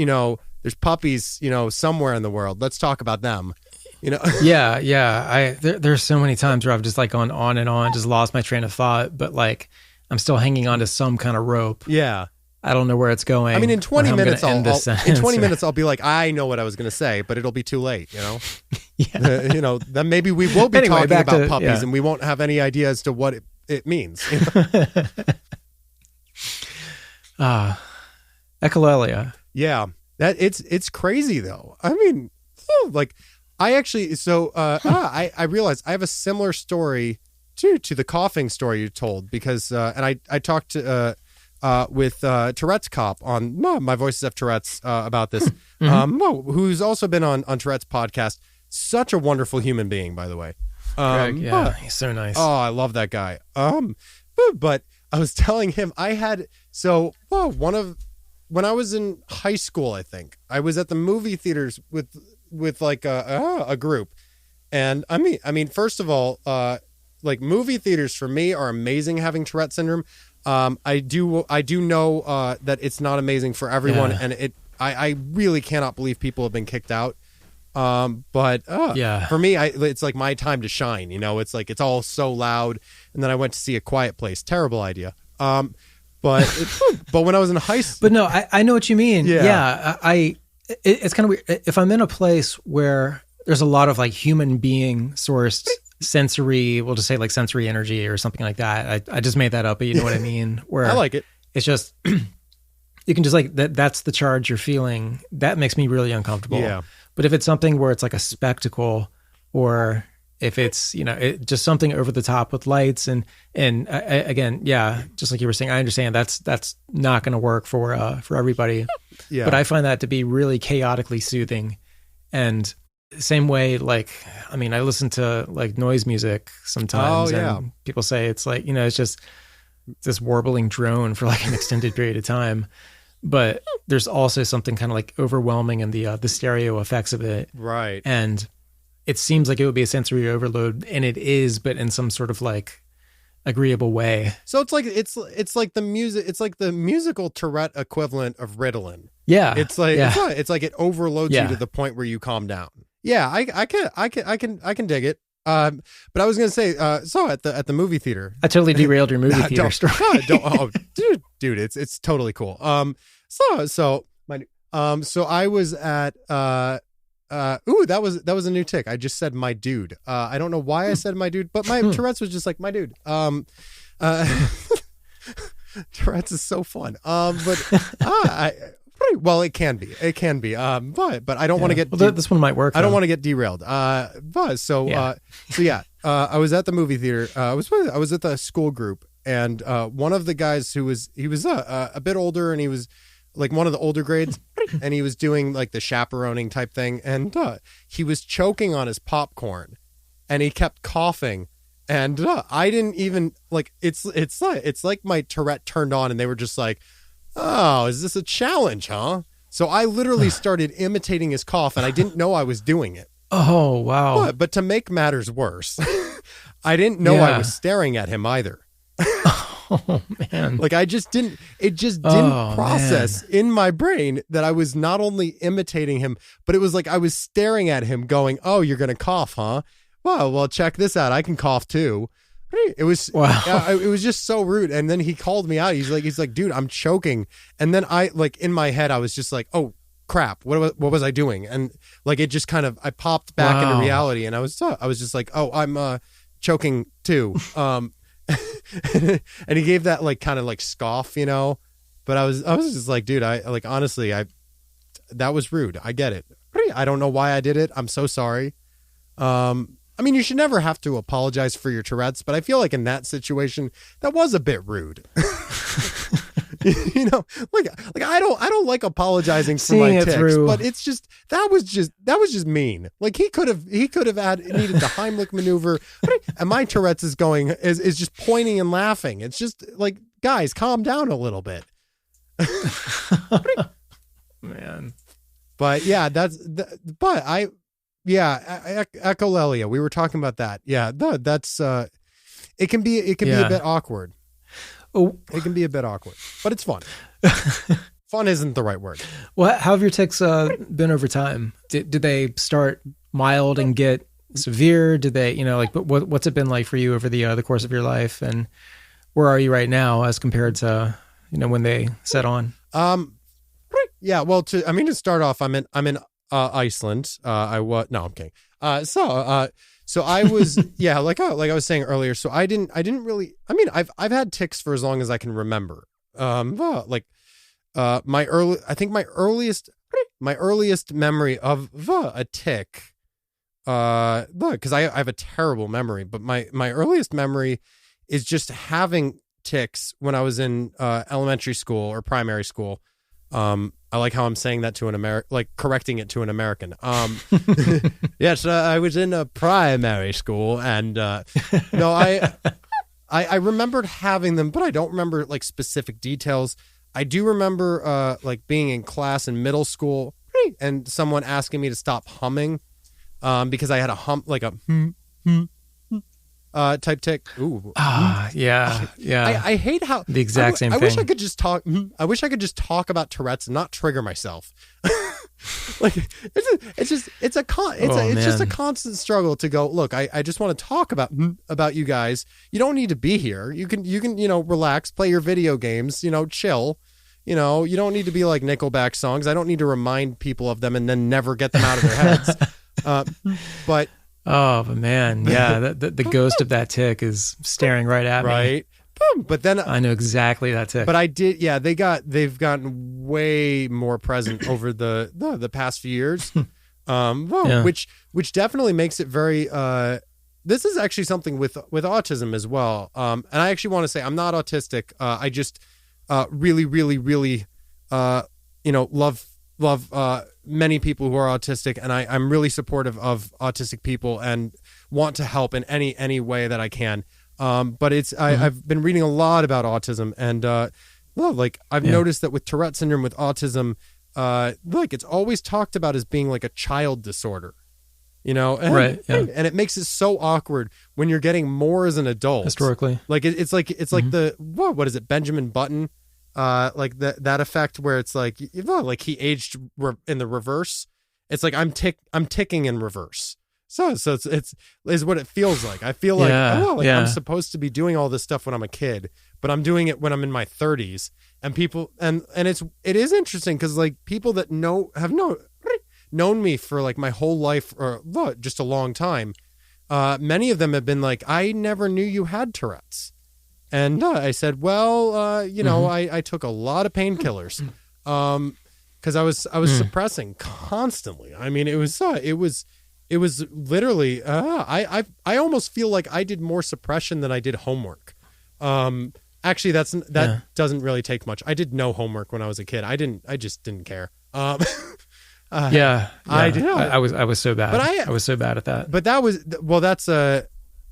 puppies, somewhere in the world. Let's talk about them. There's so many times where I've just like gone on and on, just lost my train of thought, but like I'm still hanging on to some kind of rope. Yeah. I don't know where it's going. I mean, in 20 minutes, I'll be like, I know what I was going to say, but it'll be too late, then maybe we will be talking about puppies and we won't have any idea as to what it means. Echolalia. Yeah. It's crazy though. I mean, like I actually, I realized I have a similar story to the coughing story you told because, and I talked to, with Tourette's Cop on my Voices Have Tourettes about this, who's also been on Tourette's podcast. Such a wonderful human being, by the way. Greg, he's so nice. Oh, I love that guy. But I was telling him when I was in high school, I think I was at the movie theaters with like a group, and I mean, first of all, like movie theaters for me are amazing. Having Tourette syndrome, I do know that it's not amazing for everyone, and I really cannot believe people have been kicked out. But for me, it's like my time to shine. It's like it's all so loud, and then I went to see A Quiet Place. Terrible idea. But when I was in high school, but no, I know what you mean. It's kind of weird if I'm in a place where there's a lot of like human being sourced sensory, we'll just say like sensory energy or something like that. I just made that up, but you know what I mean? Where I like it. It's just, you can just like, that's the charge you're feeling. That makes me really uncomfortable. Yeah. But if it's something where it's like a spectacle, or if it's, just something over the top with lights and again, just like you were saying, I understand that's not going to work for everybody. Yeah. But I find that to be really chaotically soothing. And same way, like, I mean, I listen to like noise music sometimes, and people say it's like, it's just this warbling drone for like an extended period of time. But there's also something kind of like overwhelming in the stereo effects of it. Right. And it seems like it would be a sensory overload, and it is, but in some sort of like agreeable way. So it's like the music, it's like the musical Tourette equivalent of Ritalin. Yeah. It's like it overloads you to the point where you calm down. Yeah, I can dig it. But I was gonna say, so at the movie theater, I totally derailed your movie theater story. Dude, it's totally cool. So I was at that was a new tick. I just said my dude. I don't know why I said my dude, but my Tourette's was just like my dude. Tourette's is so fun. Well, it can be. But I don't want to get. Well, this one might work. I don't want to get derailed. I was at the movie theater. I was at the school group, and one of the guys he was a bit older, and he was like one of the older grades, and he was doing like the chaperoning type thing, and he was choking on his popcorn, and he kept coughing. And I didn't even like. It's like my Tourette turned on, and they were just like, "Oh, is this a challenge, huh?" So I literally started imitating his cough, and I didn't know I was doing it. Oh, wow. But to make matters worse, I didn't know I was staring at him either. Oh, man. Like it just didn't process in my brain that I was not only imitating him, but it was like I was staring at him going, "Oh, you're going to cough, huh? Well, check this out. I can cough too." It was wow. it was just so rude. And then he called me out. He's like, dude, I'm choking. And then I like in my head, I was just like, oh crap, what was I doing? And like it just kind of I popped back into reality, and I was just like, oh, I'm choking too. And he gave that like kind of like scoff, you know. But I was just like, dude, I like honestly, that was rude. I get it. I don't know why I did it. I'm so sorry. I mean, you should never have to apologize for your Tourette's, but I feel like in that situation, that was a bit rude. You know, like I don't like apologizing for my tics, but it's just that was just mean. Like he could have needed the Heimlich maneuver, and my Tourette's is just pointing and laughing. It's just like, guys, calm down a little bit. Man. But yeah, echolalia. We were talking about that. Yeah, that's it can be a bit awkward. Oh, it can be a bit awkward, but it's fun. Fun isn't the right word. Well, how have your tics been over time? Did they start mild and get severe? Did they, you know, like what's it been like for you over the course of your life, and where are you right now as compared to, you know, when they set on? Yeah, well, to start off, I'm in Iceland. I'm kidding. So I was, yeah, like I was saying earlier. So I didn't really, I mean, I've had tics for as long as I can remember. My earliest memory of a tic, because I have a terrible memory, but my earliest memory is just having tics when I was in elementary school or primary school. I like how I'm saying that to an like correcting it to an American. Yes, I was in a primary school, and no, I remembered having them, but I don't remember like specific details. I do remember like being in class in middle school and someone asking me to stop humming because I had a hum, like a type tic. Ooh. Yeah. I hate how the exact same thing. I wish I could just talk. I wish I could just talk about Tourette's and not trigger myself. Like it's just a constant struggle to go, look, I just want to talk about you guys. You don't need to be here. You can, you know, relax, play your video games, you know, chill. You know, you don't need to be like Nickelback songs. I don't need to remind people of them and then never get them out of their heads. But oh, but man, yeah, the ghost of that tic is staring right at me. Right. But then I know exactly that tic. But I did, yeah, they've gotten way more present over the past few years. Which definitely makes it very this is actually something with autism as well. And I actually want to say I'm not autistic. I just really, really, really you know, love many people who are autistic, and I'm really supportive of autistic people and want to help in any way that I can. But it's I've been reading a lot about autism, and I've noticed that with Tourette syndrome, with autism, like it's always talked about as being like a child disorder, you know, and, right? Yeah. And it makes it so awkward when you're getting more as an adult. Historically, like it's like the what is it, Benjamin Button? Like that effect where it's like he aged in the reverse. It's like I'm ticking in reverse. So it's what it feels like. I feel like I'm supposed to be doing all this stuff when I'm a kid, but I'm doing it when I'm in my 30s. And people and it is interesting because like people that have known me for like my whole life or just a long time. Many of them have been like, I never knew you had Tourette's. And I said, well, you know, I took a lot of painkillers because I was suppressing constantly. I mean, it was literally I almost feel like I did more suppression than I did homework. Actually, that doesn't really take much. I did no homework when I was a kid. I just didn't care. I was so bad. But I was so bad at that. But that's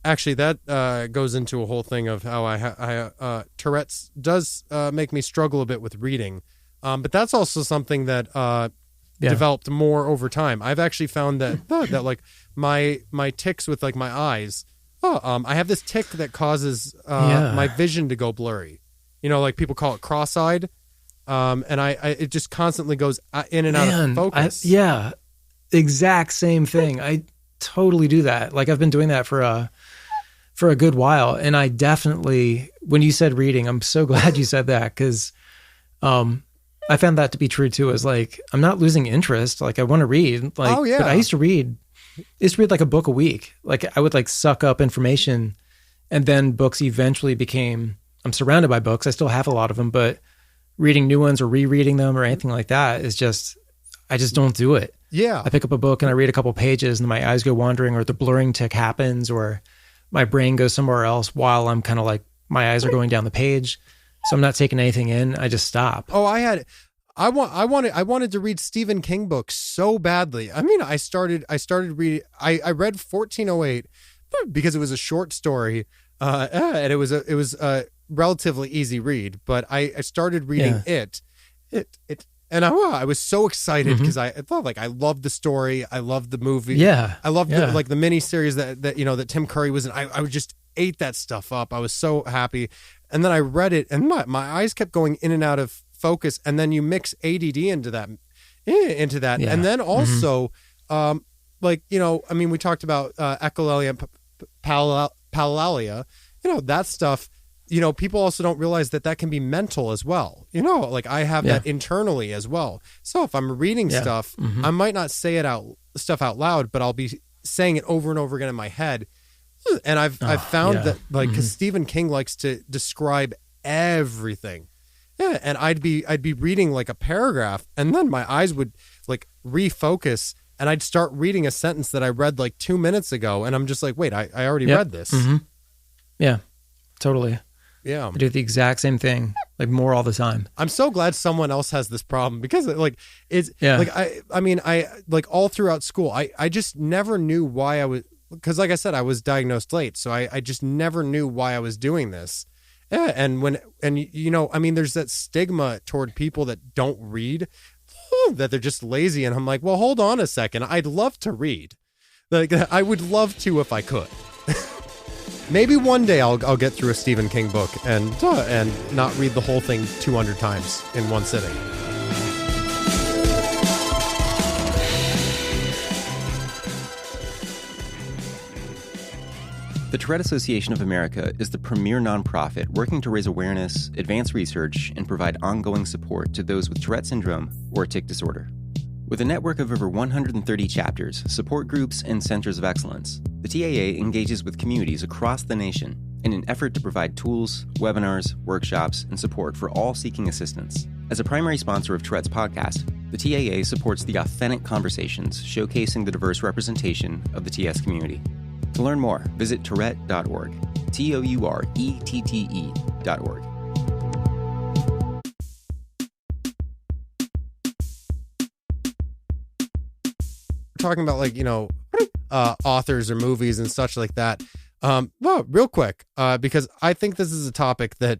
actually, that goes into a whole thing of how I Tourette's does make me struggle a bit with reading. But that's also something that developed more over time. I've actually found that that like my tics with like my eyes. I have this tic that causes my vision to go blurry. You know, like people call it cross-eyed. And it just constantly goes in and out of focus. Exact same thing. I totally do that. Like I've been doing that for for a good while. And I definitely, when you said reading, I'm so glad you said that, because I found that to be true too. Is like, I'm not losing interest. Like I want to read. Like, but I used to read like a book a week. Like I would like suck up information, and then books eventually became, I'm surrounded by books. I still have a lot of them, but reading new ones or rereading them or anything like that is just, I just don't do it. Yeah. I pick up a book and I read a couple pages and my eyes go wandering, or the blurring tick happens, or my brain goes somewhere else while I'm kind of like, my eyes are going down the page. So I'm not taking anything in. I just stop. Oh, I wanted to read Stephen King books so badly. I mean, I started reading, I read 1408 because it was a short story, and it was a relatively easy read, but I started reading it, and I was so excited because I thought, like, I loved the story. I loved the movie. Yeah. I loved the miniseries that Tim Curry was in. I just ate that stuff up. I was so happy. And then I read it, and my eyes kept going in and out of focus. And then you mix ADD into that. Yeah. And then also, like, you know, I mean, we talked about echolalia and palalia, you know, that stuff. You know, people also don't realize that can be mental as well. You know, like I have that internally as well. So if I'm reading stuff, I might not say stuff out loud, but I'll be saying it over and over again in my head. And I've found that, like, because Stephen King likes to describe everything. Yeah, and I'd be reading like a paragraph, and then my eyes would like refocus, and I'd start reading a sentence that I read like 2 minutes ago, and I'm just like, wait, I already read this. Yeah, totally. Yeah, I do the exact same thing, like more all the time. I'm so glad someone else has this problem, because like it's like I mean like all throughout school, I just never knew why I was, because like I said, I was diagnosed late, so I just never knew why I was doing this. Yeah, and you know, I mean, there's that stigma toward people that don't read, that they're just lazy, and I'm like, well, hold on a second, I'd love to read, like I would love to if I could. Maybe one day I'll get through a Stephen King book and not read the whole thing 200 times in one sitting. The Tourette Association of America is the premier nonprofit working to raise awareness, advance research, and provide ongoing support to those with Tourette Syndrome or tic disorder. With a network of over 130 chapters, support groups, and centers of excellence, the TAA engages with communities across the nation in an effort to provide tools, webinars, workshops, and support for all seeking assistance. As a primary sponsor of Tourette's podcast, the TAA supports the authentic conversations showcasing the diverse representation of the TS community. To learn more, visit tourette.org, tourette.org. Talking about, like, you know, authors or movies and such like that. Well, real quick, because I think this is a topic that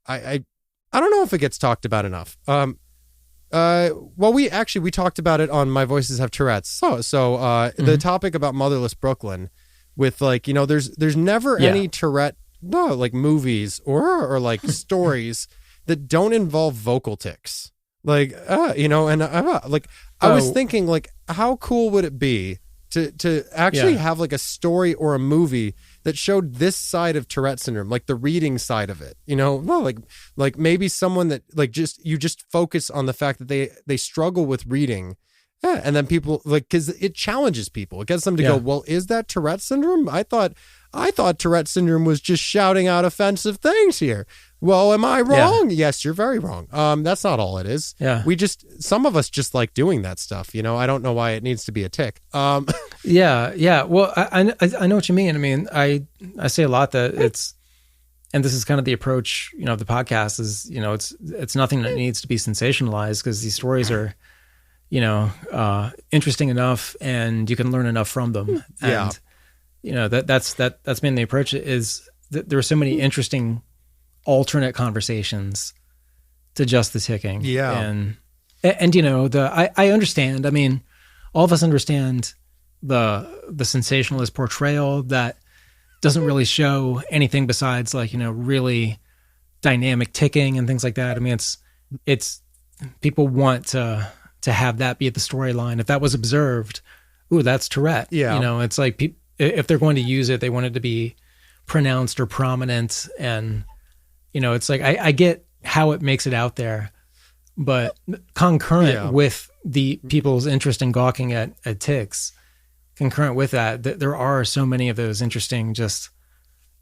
I don't know if it gets talked about enough. Well, we talked about it on My Voices Have Tourettes. So the topic about Motherless Brooklyn, with, like, you know, there's never any Tourette like movies or like stories that don't involve vocal tics. Like, you know, and I was thinking, like, how cool would it be to actually have like a story or a movie that showed this side of Tourette syndrome, like the reading side of it, you know? Well, like maybe someone that, like, you just focus on the fact that they struggle with reading. Yeah, and then people, like, because it challenges people. It gets them to go, well, is that Tourette syndrome? I thought Tourette syndrome was just shouting out offensive things here. Well, am I wrong? Yes, you're very wrong. That's not all it is. Yeah. Some of us just like doing that stuff, you know? I don't know why it needs to be a tic. Yeah. Well, I know what you mean. I mean, I say a lot that it's, and this is kind of the approach, you know, of the podcast is, you know, it's nothing that needs to be sensationalized, because these stories are, you know, interesting enough, and you can learn enough from them. And, you know, that's been the approach, is that there are so many interesting alternate conversations to just the ticking. Yeah. And you know, I understand. I mean, all of us understand the sensationalist portrayal that doesn't really show anything besides, like, you know, really dynamic ticking and things like that. I mean, it's people want to have that be the storyline. If that was observed, ooh, that's Tourette. Yeah. You know, it's like if they're going to use it, they want it to be pronounced or prominent. And, it's like, I get how it makes it out there, but concurrent with the people's interest in gawking at ticks, concurrent with that, there are so many of those interesting, just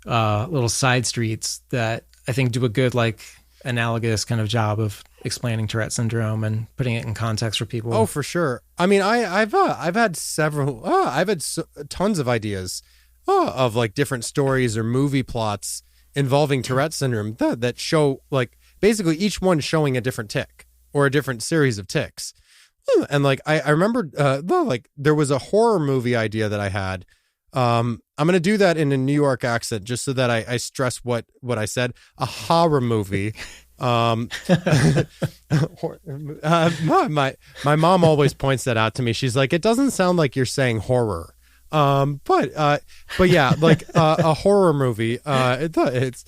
little side streets that I think do a good, like, analogous kind of job of explaining Tourette syndrome and putting it in context for people. Oh, for sure. I mean, I've had tons of ideas of like different stories or movie plots involving Tourette syndrome that show, like, basically each one showing a different tick or a different series of ticks. And like I remember like there was a horror movie idea that I had. I'm going to do that in a New York accent just so that I stress what I said. A horror movie. My mom always points that out to me. She's like, it doesn't sound like you're saying horror. But yeah, like a horror movie. It's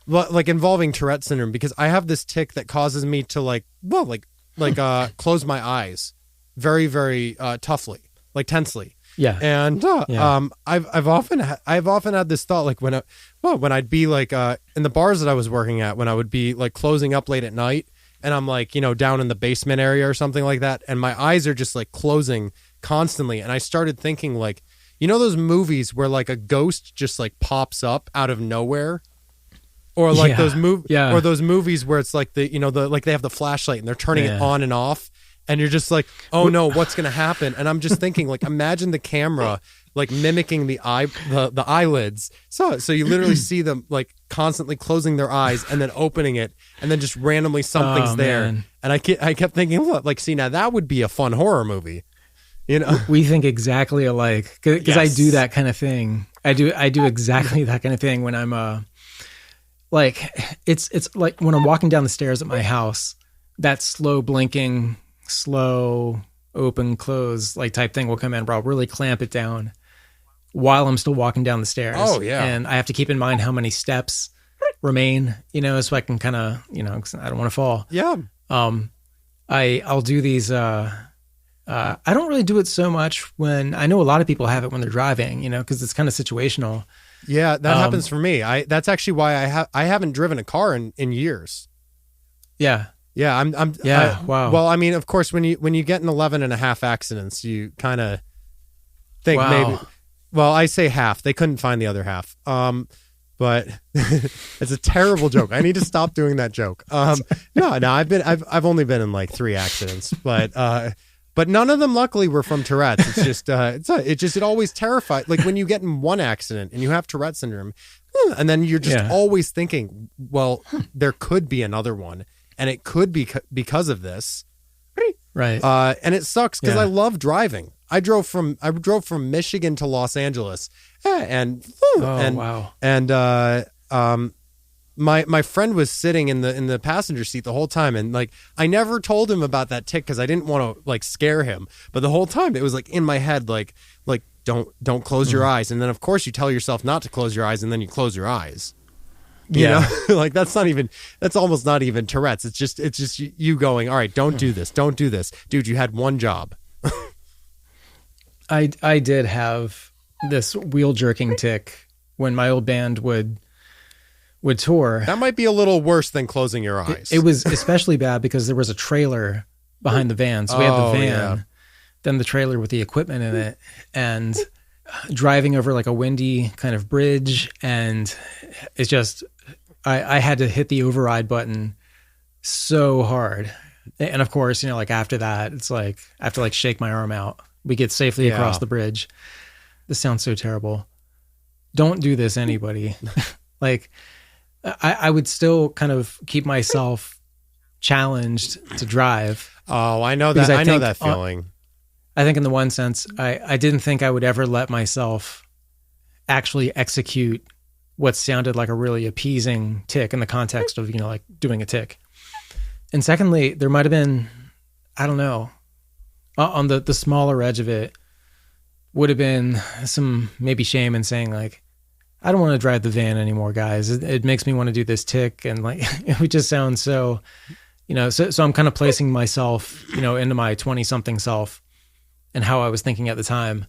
like involving Tourette syndrome, because I have this tic that causes me to close my eyes very, very toughly, like tensely. Yeah. And I've often had this thought, like when I'd be like in the bars that I was working at, when I would be like closing up late at night and I'm like, down in the basement area or something like that, and my eyes are just like closing constantly, and I started thinking, like, those movies where like a ghost just like pops up out of nowhere, or like those movies where it's like like they have the flashlight and they're turning it on and off, and you're just like, oh no, what's going to happen? And I'm just thinking, like, imagine the camera like mimicking the eyelids. So you literally see them like constantly closing their eyes and then opening it, and then just randomly something's there. Man. And I kept thinking, like, see, now that would be a fun horror movie. We think exactly alike, because I do that kind of thing. I do exactly that kind of thing when I'm like, it's like when I'm walking down the stairs at my house, that slow blinking, slow open, close, like type thing will come in, where I'll really clamp it down while I'm still walking down the stairs. Oh yeah. And I have to keep in mind how many steps remain, so I can kind of, 'cause I don't want to fall. Yeah. I'll do these, I don't really do it so much when I know a lot of people have it when they're driving, because it's kind of situational. Yeah, that happens for me. That's actually why I haven't driven a car in years. Yeah. Yeah, wow. Well, I mean, of course, when you get in 11 and a half accidents, you kind of think maybe. Well, I say half. They couldn't find the other half. But it's a terrible joke. I need to stop doing that joke. No, I've only been in like 3 accidents, but none of them, luckily, were from Tourette's. It's just it always terrifies. Like when you get in one accident and you have Tourette syndrome, and then you're just always thinking, well, there could be another one, and it could be because of this, right? And it sucks because I love driving. I drove from Michigan to Los Angeles, and my friend was sitting in the passenger seat the whole time, and like I never told him about that tic because I didn't want to like scare him. But the whole time it was like in my head, like don't close your eyes, and then of course you tell yourself not to close your eyes, and then you close your eyes. You know, like that's almost not even Tourette's. It's just you going, all right, don't do this, dude. You had one job. I did have this wheel jerking tic when my old band would tour. That might be a little worse than closing your eyes. It was especially bad because there was a trailer behind the van. So we had the van, then the trailer with the equipment in it, and driving over like a windy kind of bridge. And it's just, I had to hit the override button so hard. And of course, like after that, it's like, I have to like shake my arm out. We get safely across the bridge. This sounds so terrible. Don't do this, anybody. Like, I would still kind of keep myself challenged to drive. Oh, I know that. I know that feeling. I think in the one sense, I didn't think I would ever let myself actually execute what sounded like a really appeasing tic in the context of, like doing a tic. And secondly, there might have been, I don't know, on the smaller edge of it would have been some maybe shame in saying like, I don't want to drive the van anymore, guys. It makes me want to do this tic, and like it would just sound so, so I'm kind of placing myself, into my 20-something self and how I was thinking at the time.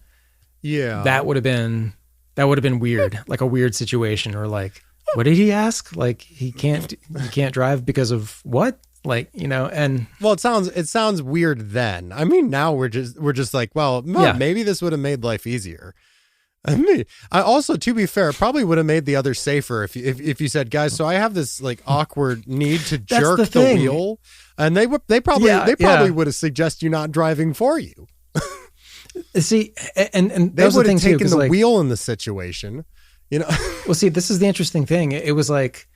Yeah. That would have been That would have been weird, like a weird situation, or like, what did he ask? Like he can't drive because of what? Like, and well, it sounds weird then. I mean, now we're just like, well, maybe this would have made life easier. I mean, I also, to be fair, probably would have made the other safer if you said, guys, so I have this like awkward need to jerk the wheel, and they probably would have suggested you not driving for you. See, and they would have taken the wheel in the situation, Well, see, this is the interesting thing. It was like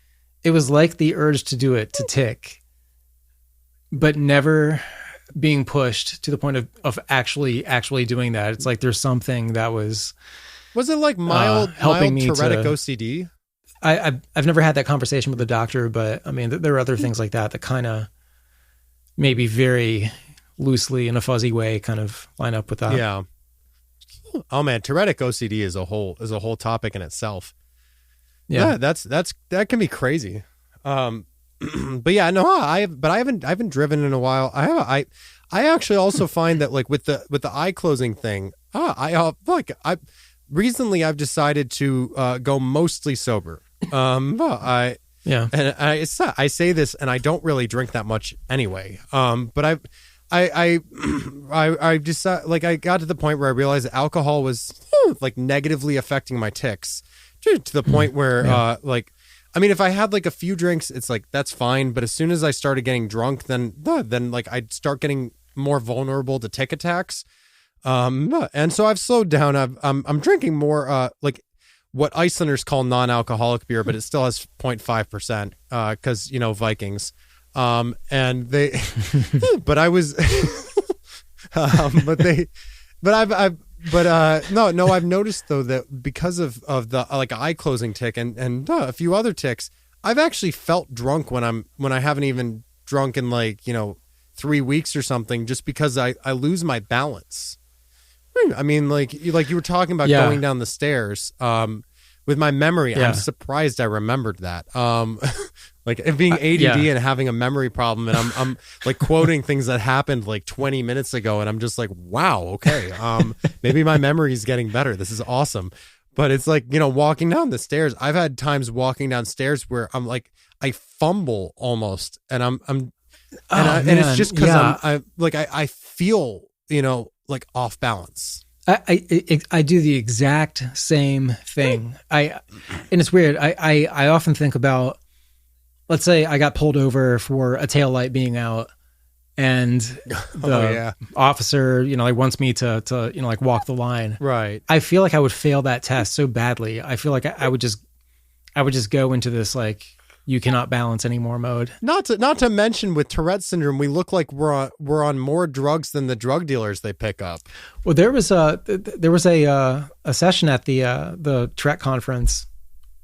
the urge to do it to Tick, but never being pushed to the point of actually doing that. It's like there's something that was. Was it like mild Tourettic OCD? I've never had that conversation with the doctor, but I mean, there are other things like that kind of maybe very loosely in a fuzzy way kind of line up with that. Yeah. Oh man, Tourettic OCD is a whole topic in itself. Yeah, that can be crazy. But yeah, no, I haven't driven in a while. I actually also find that like with the eye closing thing, recently I've decided to go mostly sober. I say this, and I don't really drink that much anyway. But I decided, like, I got to the point where I realized that alcohol was like negatively affecting my tics to the point where like, I mean, if I had like a few drinks, it's like that's fine. But as soon as I started getting drunk, then like I'd start getting more vulnerable to tic attacks. And so I've slowed down. I'm drinking more like what Icelanders call non-alcoholic beer, but it still has 0.5% because Vikings. And they, but I was, I've noticed though that because of the like eye closing tic and a few other tics, I've actually felt drunk when I haven't even drunk in like 3 weeks or something, just because I lose my balance. I mean, like you were talking about going down the stairs. With my memory, I'm surprised I remembered that. Like being ADD and having a memory problem, and I'm like quoting things that happened like 20 minutes ago, and I'm just like, wow, okay, maybe my memory is getting better. This is awesome. But it's like, walking down the stairs. I've had times walking downstairs where I'm like, I fumble almost, and and it's just because I feel like off balance. I do the exact same thing. And it's weird. I often think about, let's say I got pulled over for a taillight being out, and the officer, like wants me to like walk the line. Right. I feel like I would fail that test so badly. I feel like I would just go into this like, you cannot balance anymore mode. Not to mention with Tourette syndrome, we look like we're on more drugs than the drug dealers they pick up. Well, there was a session at the Tourette conference.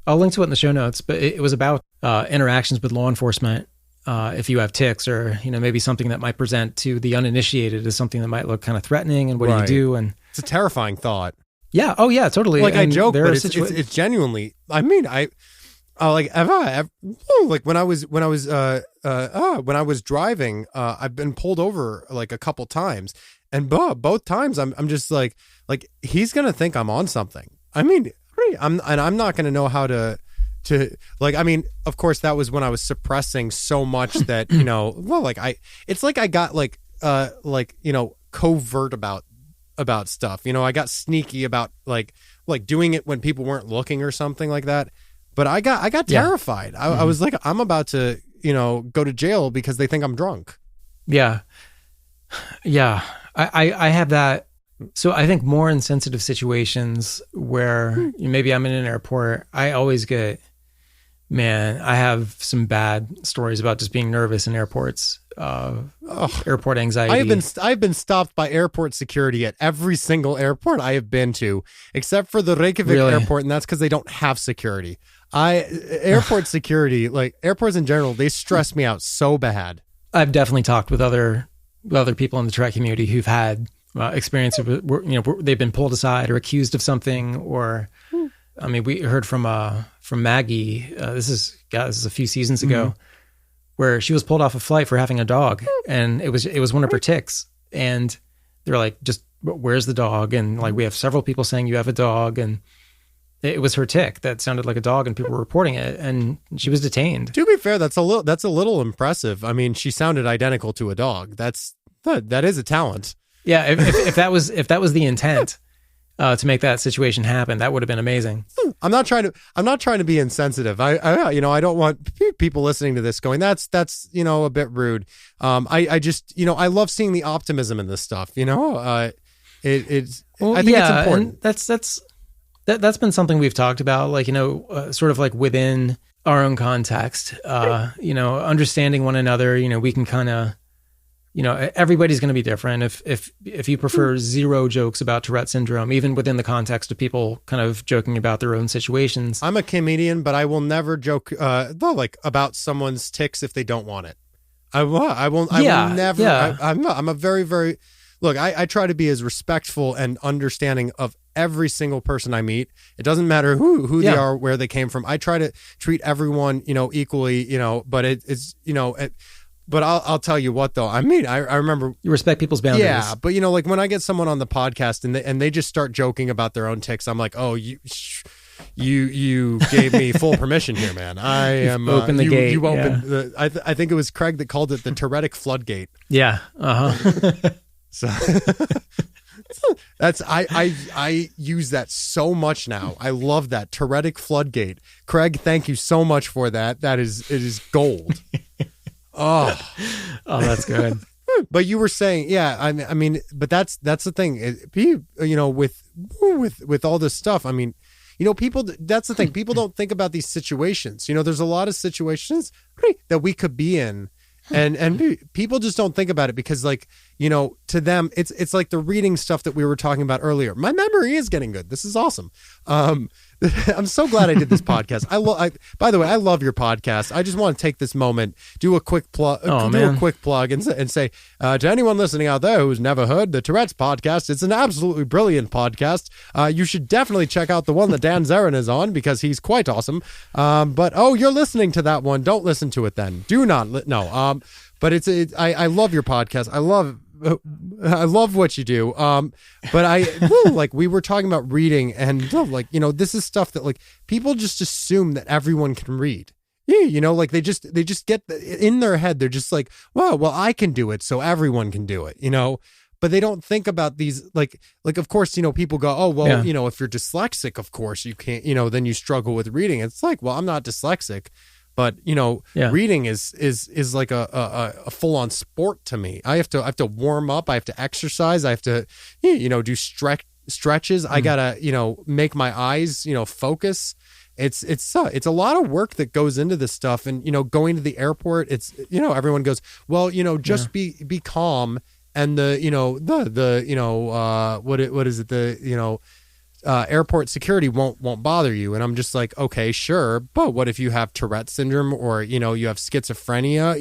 I'll link to it in the show notes, but it was about interactions with law enforcement. If you have tics, or maybe something that might present to the uninitiated as something that might look kind of threatening, and what do you do? And it's a terrifying thought. Yeah. Oh yeah, totally. Like, and I joke, but it's genuinely. I mean, like when I was driving, I've been pulled over like a couple times, and both times I'm just like he's gonna think I'm on something. I mean, I'm not gonna know how to like. I mean, of course, that was when I was suppressing so much that it's like I got like covert about stuff. I got sneaky about like doing it when people weren't looking or something like that. But I got terrified. I was like, I'm about to, go to jail because they think I'm drunk. Yeah. Yeah. I have that. So I think more in sensitive situations where maybe I'm in an airport, I always I have some bad stories about just being nervous in airports. Airport anxiety. I've been stopped by airport security at every single airport I have been to, except for the Reykjavik airport, and that's because they don't have security. Airport security, like airports in general, they stress me out so bad. I've definitely talked with other people in the Tourette community who've had experiences where they've been pulled aside or accused of something, or I mean, we heard from Maggie. This is a few seasons ago, where she was pulled off a flight for having a dog, and it was one of her tics, and they're like, just where's the dog? And like, we have several people saying you have a dog, and it was her tick that sounded like a dog, and people were reporting it, and she was detained. To be fair, that's a little impressive. I mean, she sounded identical to a dog. That is a talent. Yeah, if that was the intent to make that situation happen, that would have been amazing. I'm not trying to be insensitive. I don't want people listening to this going, that's a bit rude. I just, I love seeing the optimism in this stuff. I think it's important. And that's been something we've talked about, like, sort of like within our own context, understanding one another. We can kind of, everybody's going to be different. If you prefer zero jokes about Tourette syndrome, even within the context of people kind of joking about their own situations. I'm a comedian, but I will never joke about someone's tics if they don't want it. I will never. Yeah. I'm a very, very, look, I try to be as respectful and understanding of every single person I meet. It doesn't matter who they are, where they came from. I try to treat everyone, equally, but but I'll tell you what, though. I mean, I remember... You respect people's boundaries. Yeah, but, like, when I get someone on the podcast and they just start joking about their own tics, I'm like, oh, you gave me full permission here, man. I am... Open the gate. You opened the... I think it was Craig that called it the Tourettic floodgate. Yeah, So... That's I use that so much now. I love that Tourettic floodgate. Craig, thank you so much for that. It is gold. Oh, that's good. But you were saying, yeah, I mean, but that's the thing. With all this stuff, I mean, people. That's the thing. People don't think about these situations. There's a lot of situations that we could be in. And people just don't think about it because, like, to them, it's like the reading stuff that we were talking about earlier. My memory is getting good. This is awesome. I'm so glad I did this podcast. By the way, I love your podcast. I just want to take this moment, do a quick plug, and say to anyone listening out there who's never heard the Tourette's podcast, it's an absolutely brilliant podcast. You should definitely check out the one that Dan Zerin is on because he's quite awesome. But you're listening to that one. Don't listen to it then. Do not. No. But I love your podcast. I love what you do. But like we were talking about reading and this is stuff that like people just assume that everyone can read. Yeah, like they just get in their head. They're just like, well, I can do it, so everyone can do it. But they don't think about these like of course, people go, oh, well, if you're dyslexic, of course you can't, then you struggle with reading. It's like, well, I'm not dyslexic. But reading is like a full on sport to me. I have to warm up. I have to exercise. I have to do stretches. I gotta make my eyes focus. It's a lot of work that goes into this stuff. And going to the airport, it's everyone goes, well, just be calm. And what is it, airport security won't bother you. And I'm just like, okay, sure. But what if you have Tourette syndrome or, you have schizophrenia?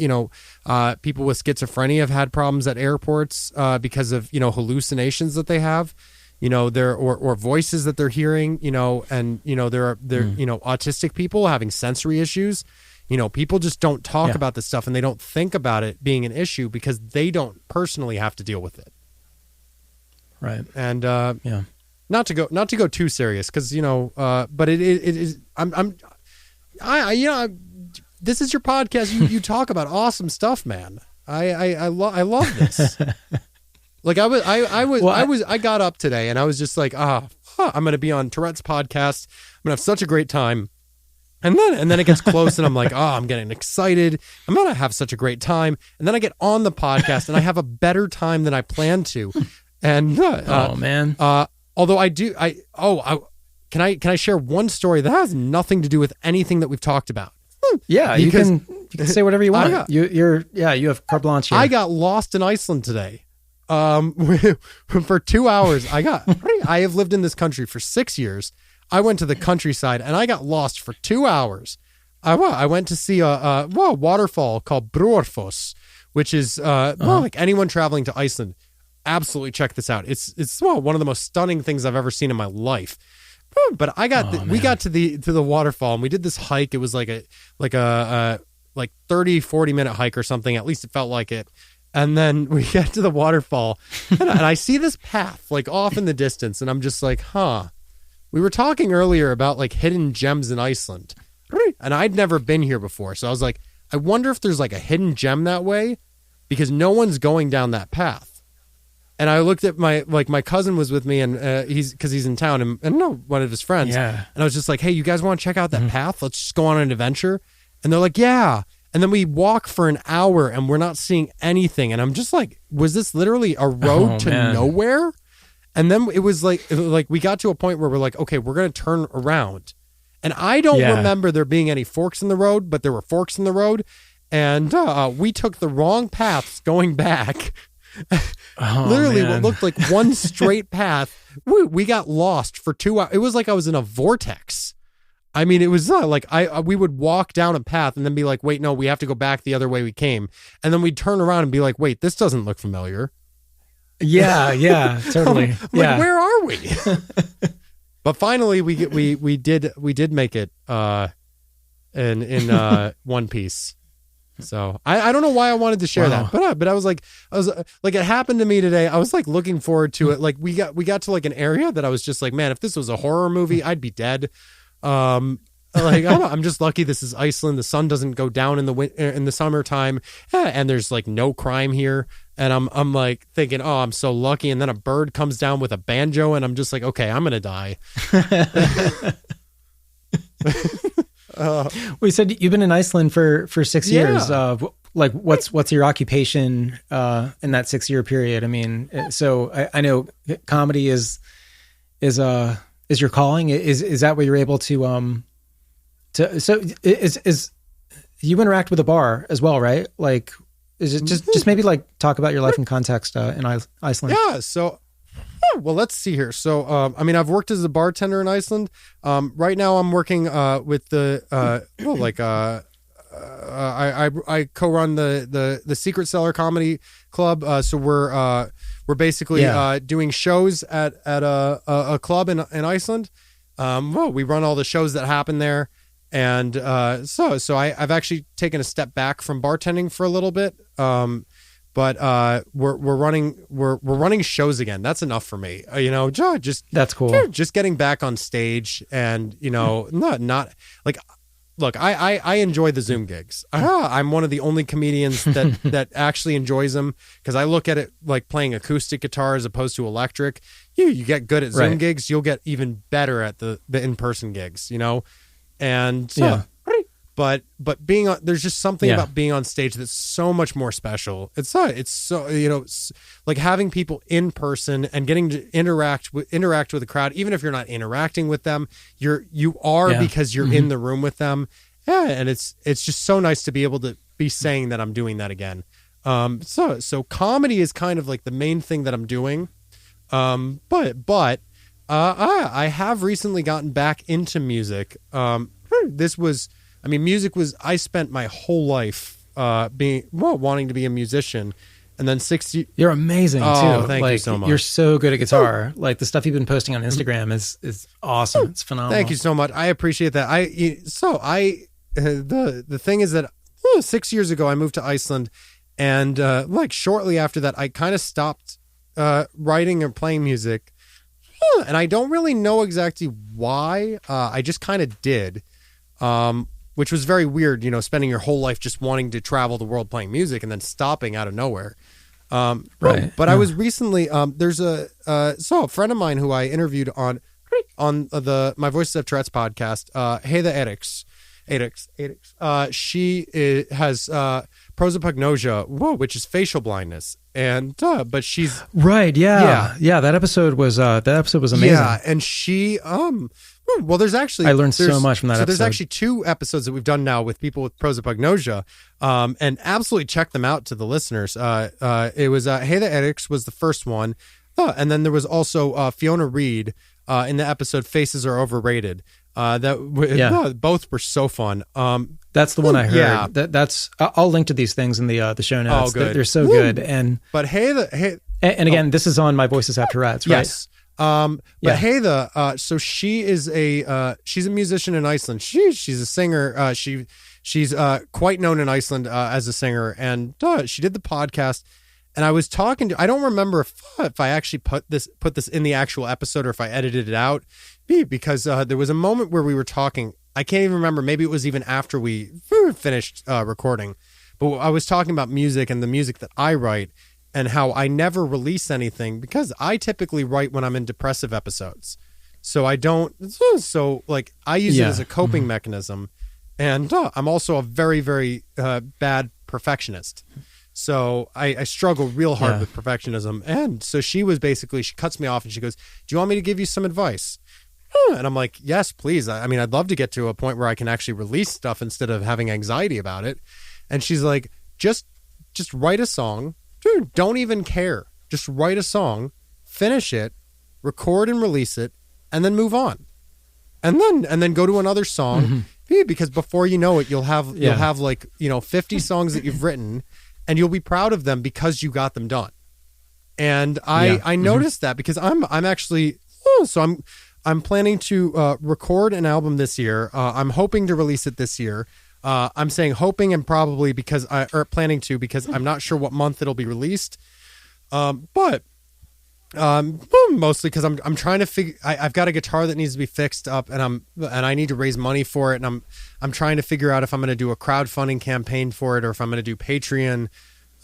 People with schizophrenia have had problems at airports because of, they're that they have, or voices that they're hearing, and, there are autistic people having sensory issues. People just don't talk about this stuff and they don't think about it being an issue because they don't personally have to deal with it. Right. And, Not to go too serious, because but it is. This is your podcast. You talk about awesome stuff, man. I love this. Like I got up today and I was just like, I'm going to be on Tourette's podcast. I'm going to have such a great time. And then it gets close and I'm like, I'm getting excited. I'm going to have such a great time. And then I get on the podcast and I have a better time than I planned to. And man. Although can I share one story that has nothing to do with anything that we've talked about? Yeah, you can say whatever you want. You have carte blanche here. I got lost in Iceland today. For 2 hours. I have lived in this country for 6 years. I went to the countryside and I got lost for 2 hours. I went to see a waterfall called Brorfoss, which is like anyone traveling to Iceland. Absolutely check this out. It's one of the most stunning things I've ever seen in my life. But we got to the waterfall and we did this hike. It was like a 30-40 minute hike or something. At least it felt like it. And then we get to the waterfall and I see this path like off in the distance and I'm just like, we were talking earlier about like hidden gems in Iceland, and I'd never been here before. So I was like, I wonder if there's like a hidden gem that way, because no one's going down that path. And I looked at my cousin was with me, and he's in town, and no, one of his friends. Yeah. And I was just like, hey, you guys want to check out that path? Let's just go on an adventure. And they're like, yeah. And then we walk for an hour and we're not seeing anything. And I'm just like, was this literally a road to nowhere? And then it was like we got to a point where we're like, okay, we're going to turn around. And I don't remember there being any forks in the road, but there were forks in the road. And we took the wrong paths going back. Literally what looked like one straight path. We got lost for 2 hours. It was like I was in a vortex. I mean, it was like we would walk down a path and then be like, wait, no, we have to go back the other way we came. And then we'd turn around and be like, wait, this doesn't look familiar. Yeah, totally. Like, where are we? But finally we did make it in one piece. So I don't know why I wanted to share that, but I was like, it happened to me today. I was like looking forward to it. Like we got to like an area that I was just like, man, if this was a horror movie, I'd be dead. Like I'm just lucky this is Iceland. The sun doesn't go down in the summertime, and there's like no crime here. And I'm like thinking, oh, I'm so lucky. And then a bird comes down with a banjo, and I'm just like, okay, I'm gonna die. We said you've been in Iceland for 6 years. Like what's your occupation in that 6-year period? I mean, so I know comedy is your calling. Is that what you're able to so is you interact with a bar as well, right? Like, is it just maybe like talk about your life in context in Iceland? Yeah. So. Well, let's see here. So, I mean, I've worked as a bartender in Iceland. Right now I'm working with the, I co-run the Secret Cellar Comedy Club. So we're basically doing shows at a club in Iceland. We run all the shows that happen there. And so I've actually taken a step back from bartending for a little bit. But we're running shows again. That's enough for me. Just that's cool. Just getting back on stage, and not like, look, I enjoy the Zoom gigs. I'm one of the only comedians that actually enjoys them, because I look at it like playing acoustic guitar as opposed to electric. You get good at Zoom gigs, you'll get even better at the in-person gigs. And But being on, there's just something about being on stage that's so much more special. It's so, like having people in person and getting to interact with the crowd, even if you're not interacting with them, you are because you're in the room with them. Yeah. And it's just so nice to be able to be saying that I'm doing that again. So comedy is kind of like the main thing that I'm doing. But I have recently gotten back into music. I spent my whole life wanting to be a musician, and then 6 years. You're amazing too. Thank you so much. You're so good at guitar. Like the stuff you've been posting on Instagram is awesome. It's phenomenal. Thank you so much. I appreciate that. The thing is that 6 years ago I moved to Iceland, and like shortly after that I kind of stopped writing or playing music, and I don't really know exactly why. I just kind of did. Which was very weird, spending your whole life just wanting to travel the world playing music and then stopping out of nowhere. Right. But I was recently, there's a friend of mine who I interviewed on my Voices Have Tourettes podcast, Heather Eriks. She has prosopagnosia, which is facial blindness. And, but she's right. Yeah. That episode was amazing. Yeah. And she, well, I learned so much from that episode. There's actually 2 episodes that we've done now with people with prosopagnosia, and absolutely check them out to the listeners. It was Heather Eriks was the first one, and then there was also Fiona Reed in the episode "Faces Are Overrated." Both were so fun. That's the one I heard. Yeah. That's I'll link to these things in the show notes. Oh, good. They're so good. But and again, this is on my Voices Have Tourettes, right? Yes. But Heather, so she is she's a musician in Iceland. She's a singer. She's quite known in Iceland as a singer, and she did the podcast. And I was talking to, I don't remember if I actually put this in the actual episode or if I edited it out, because there was a moment where we were talking. I can't even remember. Maybe it was even after we finished recording. But I was talking about music and the music that I write and how I never release anything because I typically write when I'm in depressive episodes. So I don't, so like I use it as a coping mechanism. And I'm also a very, very bad perfectionist. So I struggle real hard with perfectionism. And so she cuts me off and she goes, do you want me to give you some advice? And I'm like, yes, please. I mean, I'd love to get to a point where I can actually release stuff instead of having anxiety about it. And she's like, just write a song. Dude, don't even care. Just write a song, finish it, record and release it, and then move on. And then go to another song. Because before you know it, you'll have like, 50 songs that you've written and you'll be proud of them because you got them done. And I noticed that because I'm actually, I'm planning to record an album this year. I'm hoping to release it this year. I'm saying hoping and probably because planning to, because I'm not sure what month it'll be released. But mostly because I'm trying to figure. I've got a guitar that needs to be fixed up, and I need to raise money for it, and I'm trying to figure out if I'm going to do a crowdfunding campaign for it or if I'm going to do Patreon.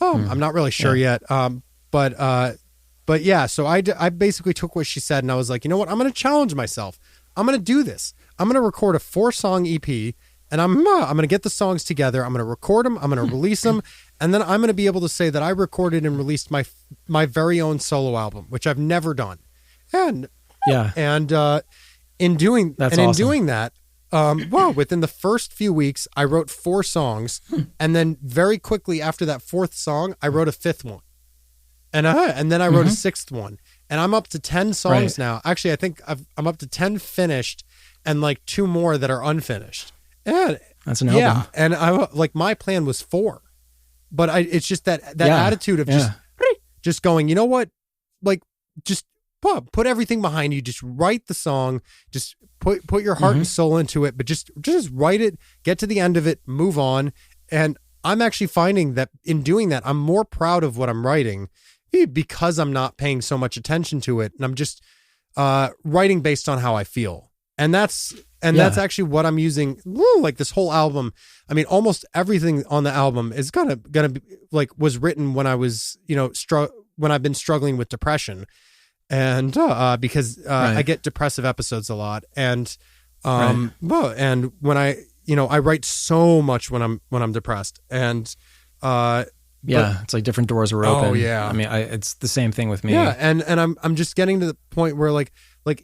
I'm not really sure yet. But yeah, so I basically took what she said and I was like, you know what? I'm going to challenge myself. I'm going to do this. I'm going to record a 4-song EP, and I'm going to get the songs together. I'm going to record them. I'm going to release them. And then I'm going to be able to say that I recorded and released my very own solo album, which I've never done. And in doing that, within the first few weeks, I wrote 4 songs, and then very quickly after that 4th song, I wrote a 5th one, and then I wrote a 6th one, and I'm up to 10 songs now. Actually, I think I'm up to 10 finished, and like 2 more that are unfinished. And that's an album. And I like my plan was 4. But it's just that attitude of just going, you know what, like just put everything behind you. Just write the song. Just put your heart and soul into it. But just write it. Get to the end of it. Move on. And I'm actually finding that in doing that, I'm more proud of what I'm writing because I'm not paying so much attention to it, and I'm just writing based on how I feel. And that's actually what I'm using. Like this whole album. I mean, almost everything on the album is gonna be like was written when I was, when I've been struggling with depression, and because I get depressive episodes a lot, and and when I write so much when I'm depressed, and it's like different doors are open. Oh yeah, I mean, it's the same thing with me. Yeah, and I'm just getting to the point where like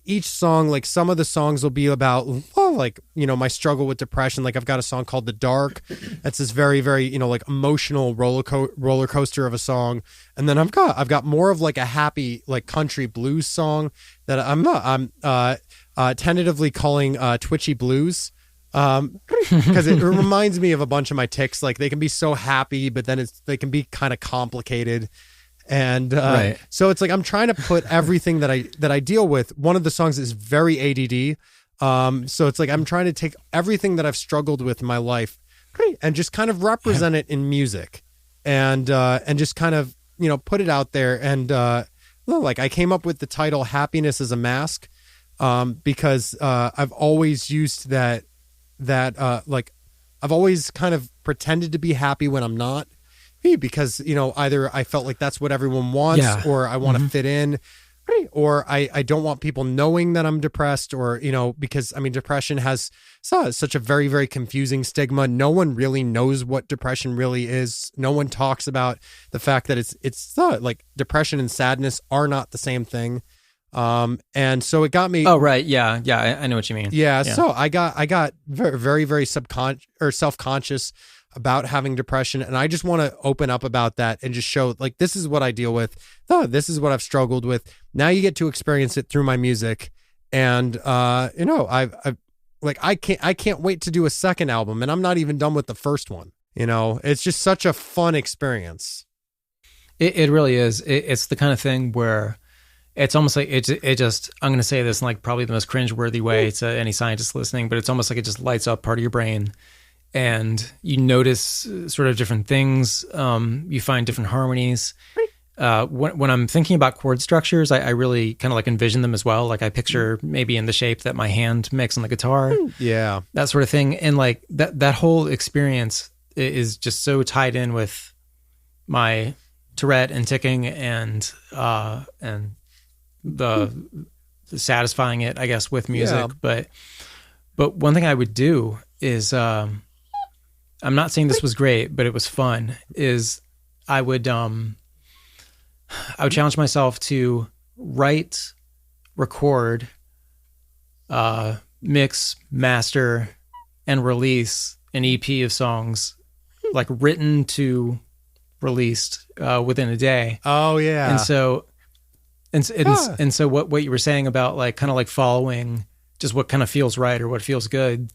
each song, like some of the songs will be about, my struggle with depression. Like I've got a song called The Dark. That's this very, very, like emotional roller coaster of a song. And then I've got more of like a happy, like country blues song that I'm tentatively calling Twitchy Blues. Because it reminds me of a bunch of my tics. Like they can be so happy, but then they can be kind of complicated. And so it's like I'm trying to put everything that I deal with. One of the songs is very ADD. So it's like I'm trying to take everything that I've struggled with in my life and just kind of represent it in music, and just kind of put it out there. And like I came up with the title "Happiness is a Mask" because I've always used that like I've always kind of pretended to be happy when I'm not. Because, either I felt like that's what everyone wants, or I want to fit in, or I don't want people knowing that I'm depressed, or, because, I mean, depression has such a very, very confusing stigma. No one really knows what depression really is. No one talks about the fact that it's like depression and sadness are not the same thing. And so it got me. Oh, right. Yeah. I know what you mean. Yeah. So I got very, very, very self-conscious about having depression, and I just want to open up about that and just show like this is what I deal with. This is what I've struggled with. Now you get to experience it through my music, and I've like I can't wait to do a second album, and I'm not even done with the first one. It's just such a fun experience. It really is. It's the kind of thing where it's almost like it just, I'm going to say this in like probably the most cringeworthy way to any scientist listening, but it's almost like it just lights up part of your brain. And you notice sort of different things. You find different harmonies, when I'm thinking about chord structures, I really kind of like envision them as well. Like I picture maybe in the shape that my hand makes on the guitar. Yeah. That sort of thing. And like that whole experience is just so tied in with my Tourette and ticking and the satisfying it, I guess, with music. Yeah. But one thing I would do is, I'm not saying this was great, but it was fun, is I would challenge myself to write, record, mix, master, and release an EP of songs, like written to released within a day. Oh yeah. And so what you were saying about like kind of like following just what kind of feels right or what feels good,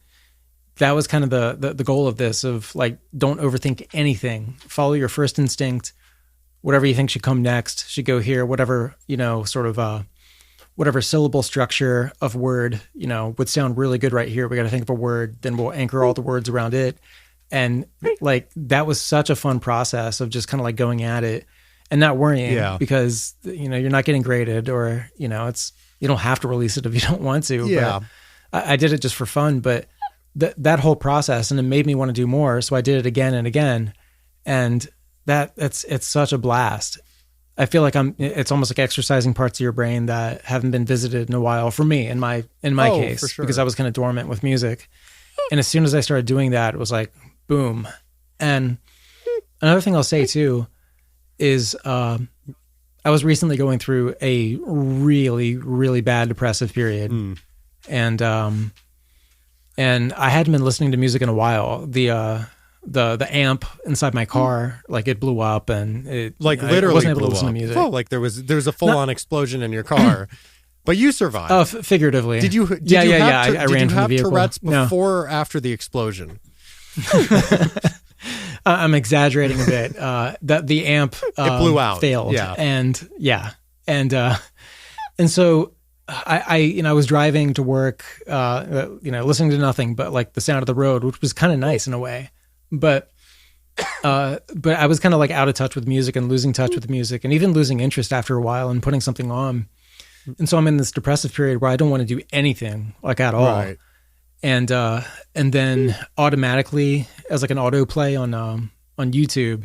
that was kind of the goal of this, of like, don't overthink anything. Follow your first instinct. Whatever you think should come next should go here. Whatever, sort of whatever syllable structure of word, would sound really good right here. We got to think of a word, then we'll anchor all the words around it. And like, that was such a fun process of just kind of like going at it and not worrying because, you're not getting graded or, you don't have to release it if you don't want to. Yeah. But I did it just for fun, but that whole process, and it made me want to do more. So I did it again and again. And it's such a blast. I feel like it's almost like exercising parts of your brain that haven't been visited in a while for me in my case, for sure. Because I was kind of dormant with music. And as soon as I started doing that, it was like, boom. And another thing I'll say too is, I was recently going through a really, really bad depressive period. And I hadn't been listening to music in a while. The amp inside my car, like it blew up, and it like literally I wasn't able blew to listen up. to music. Oh, like there was a full-on explosion in your car, but you survived. Oh, figuratively. Did you? I ran from the vehicle. Tourette's before or after the explosion? I'm exaggerating a bit. The amp it blew out, failed, and so I was driving to work, listening to nothing but like the sound of the road, which was kind of nice in a way. But I was kind of like out of touch with music and losing touch with music and even losing interest after a while and putting something on. And so I'm in this depressive period where I don't want to do anything like at all. Right. And then automatically, as like an autoplay on YouTube,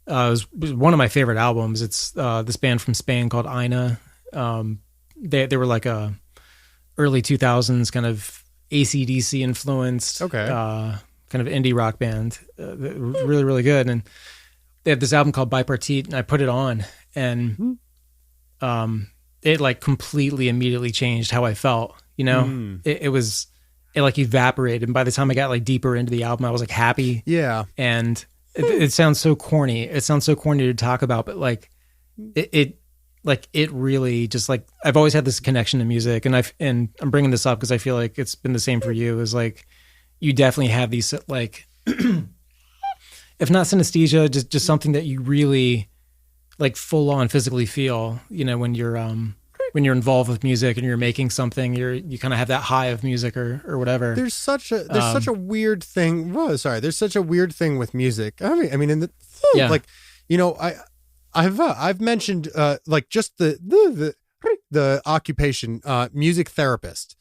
it was one of my favorite albums. It's this band from Spain called Aina. They were like a early 2000s kind of AC/DC influenced, kind of indie rock band, really, really good. And they had this album called Bipartite, and I put it on, and it like completely immediately changed how I felt. It like evaporated. And by the time I got like deeper into the album, I was like happy. Yeah. And it sounds so corny. It sounds so corny to talk about, but like it really just like, I've always had this connection to music, and I'm bringing this up because I feel like it's been the same for you, is like, you definitely have these like, if not synesthesia, just something that you really like full on physically feel, when you're involved with music and you're making something, you kind of have that high of music or whatever. There's such a weird thing. Whoa, sorry. There's such a weird thing with music. I mean, like, I've mentioned like just the occupation, music therapist.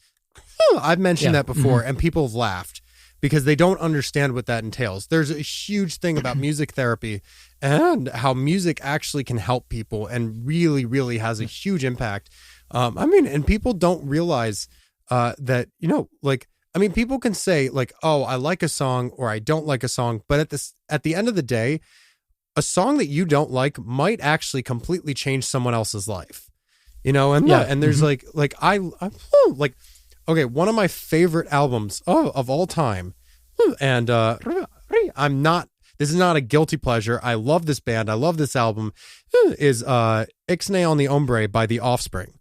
I've mentioned that before, and people have laughed because they don't understand what that entails. There's a huge thing about music therapy and how music actually can help people and really, really has a huge impact. And people don't realize that, people can say like, oh, I like a song or I don't like a song, but at the end of the day, a song that you don't like might actually completely change someone else's life, and there's one of my favorite albums of all time, and this is not a guilty pleasure. I love this band. I love this album, is Ixnay on the Hombre by The Offspring.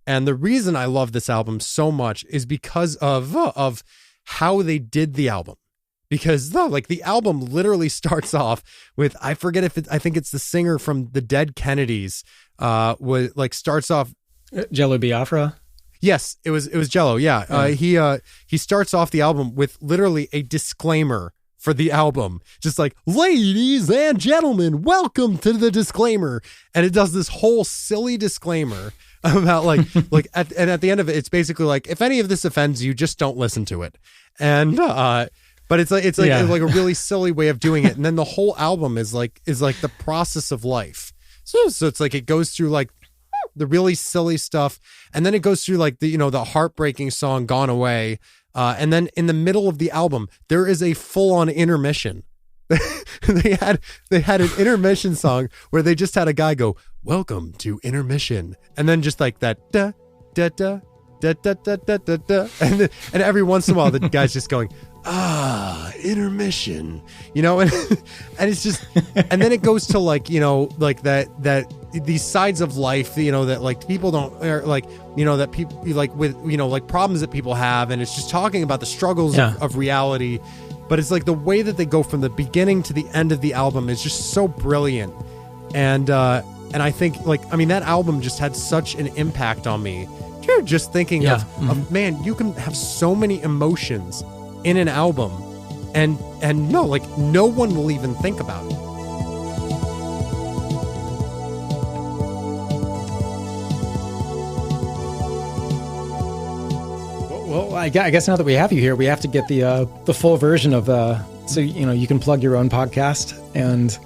And the reason I love this album so much is because of how they did the album. Because the album literally starts off with, I think it's the singer from the Dead Kennedys, starts off Jello Biafra. Yes, it was Jello. Yeah. He starts off the album with literally a disclaimer for the album. Just like, ladies and gentlemen, welcome to the disclaimer. And it does this whole silly disclaimer about like at the end of it, it's basically like, if any of this offends you, just don't listen to it. And but it's like a really silly way of doing it. And then the whole album is like the process of life. So it's like it goes through like the really silly stuff, and then it goes through like the heartbreaking song Gone Away. And then in the middle of the album, there is a full-on intermission. They had an intermission song where they just had a guy go, "Welcome to intermission," and then just like that da da da da da da da da da, and every once in a while the guy's just going, intermission, and it's just, and then it goes to like like that these sides of life, that like people don't, or like that people like with like problems that people have, and it's just talking about the struggles of reality. But it's like the way that they go from the beginning to the end of the album is just so brilliant. And I think that album just had such an impact on me. You're just thinking of man, you can have so many emotions in an album, and no one will even think about it. Well, I guess now that we have you here, we have to get the full version of so you can plug your own podcast, and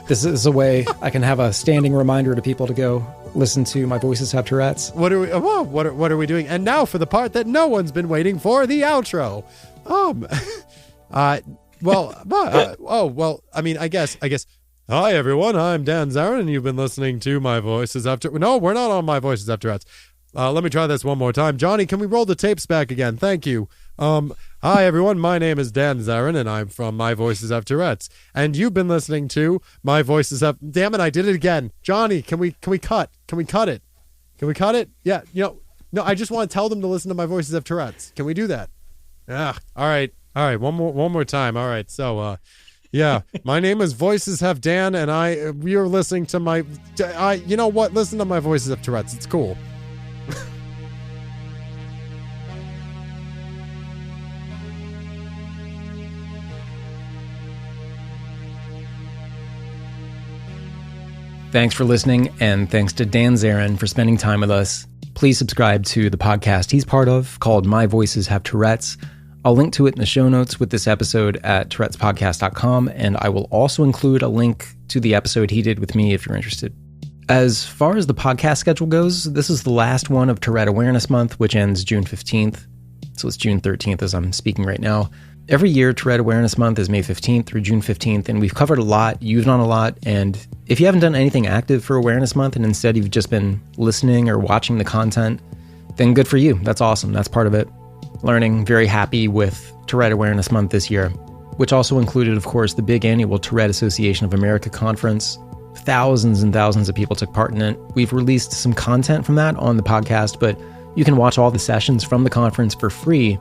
this is a way I can have a standing reminder to people to go listen to My Voices Have Tourettes. What are we doing? And now for the part that no one's been waiting for, the outro. I guess. Hi everyone, I'm Dan Zerin, and you've been listening to My Voices Have Tourettes. No, we're not on My Voices Have Tourettes. Let me try this one more time. Johnny, can we roll the tapes back again? Thank you. Hi everyone, my name is Dan Zerin, and I'm from My Voices Have Tourettes. And you've been listening to My Voices Have... Damn it, I did it again. Johnny, can we cut? Can we cut it? Can we cut it? Yeah, no, I just want to tell them to listen to My Voices Have Tourettes. Can we do that? Yeah. All right. One more time. All right. So, yeah, my name is Voices Have Dan, and we are listening to you know what? Listen to My Voices Have Tourettes. It's cool. Thanks for listening, and thanks to Dan Zerin for spending time with us. Please subscribe to the podcast he's part of called My Voices Have Tourettes. I'll link to it in the show notes with this episode at tourettespodcast.com, and I will also include a link to the episode he did with me if you're interested. As far as the podcast schedule goes, this is the last one of Tourette Awareness Month, which ends June 15th. So it's June 13th as I'm speaking right now. Every year, Tourette Awareness Month is May 15th through June 15th, and we've covered a lot, you've done a lot, and if you haven't done anything active for Awareness Month and instead you've just been listening or watching the content, then good for you. That's awesome. That's part of it. Learning, very happy with Tourette Awareness Month this year, which also included, of course, the big annual Tourette Association of America conference. Thousands and thousands of people took part in it. We've released some content from that on the podcast, but you can watch all the sessions from the conference for free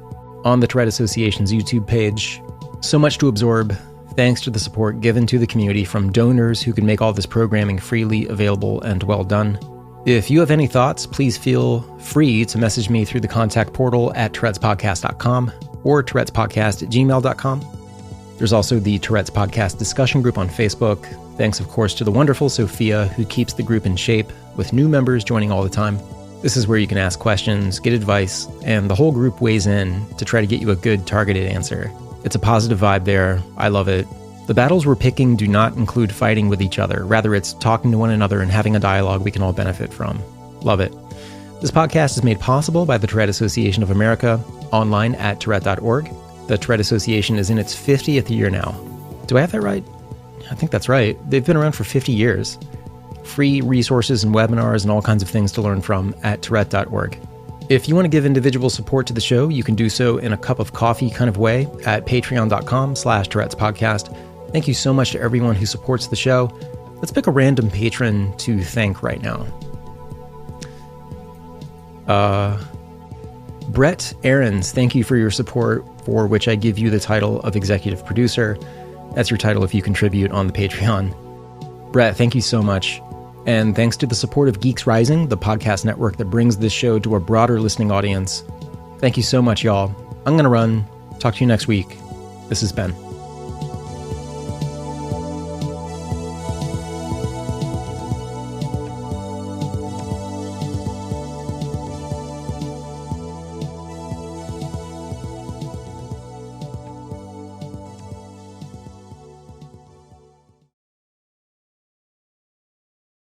on the Tourette Association's YouTube page. So much to absorb, thanks to the support given to the community from donors who can make all this programming freely available and well done. If you have any thoughts, please feel free to message me through the contact portal at tourettespodcast.com or tourettespodcast@gmail.com. There's also the Tourette's Podcast discussion group on Facebook. Thanks, of course, to the wonderful Sophia, who keeps the group in shape, with new members joining all the time. This is where you can ask questions, get advice, and the whole group weighs in to try to get you a good targeted answer. It's a positive vibe there. I love it. The battles we're picking do not include fighting with each other. Rather, it's talking to one another and having a dialogue we can all benefit from. Love it. This podcast is made possible by the Tourette Association of America, online at tourette.org. The Tourette Association is in its 50th year now. Do I have that right? I think that's right. They've been around for 50 years. Free resources and webinars and all kinds of things to learn from at tourette.org. If you want to give individual support to the show, you can do so in a cup of coffee kind of way at patreon.com/tourettespodcast. Thank you so much to everyone who supports the show. Let's pick a random patron to thank right now. Brett Aarons, thank you for your support, for which I give you the title of executive producer. That's your title if you contribute on the Patreon. Brett, thank you so much. And thanks to the support of Geeks Rising, the podcast network that brings this show to a broader listening audience. Thank you so much, y'all. I'm going to run. Talk to you next week. This is Ben.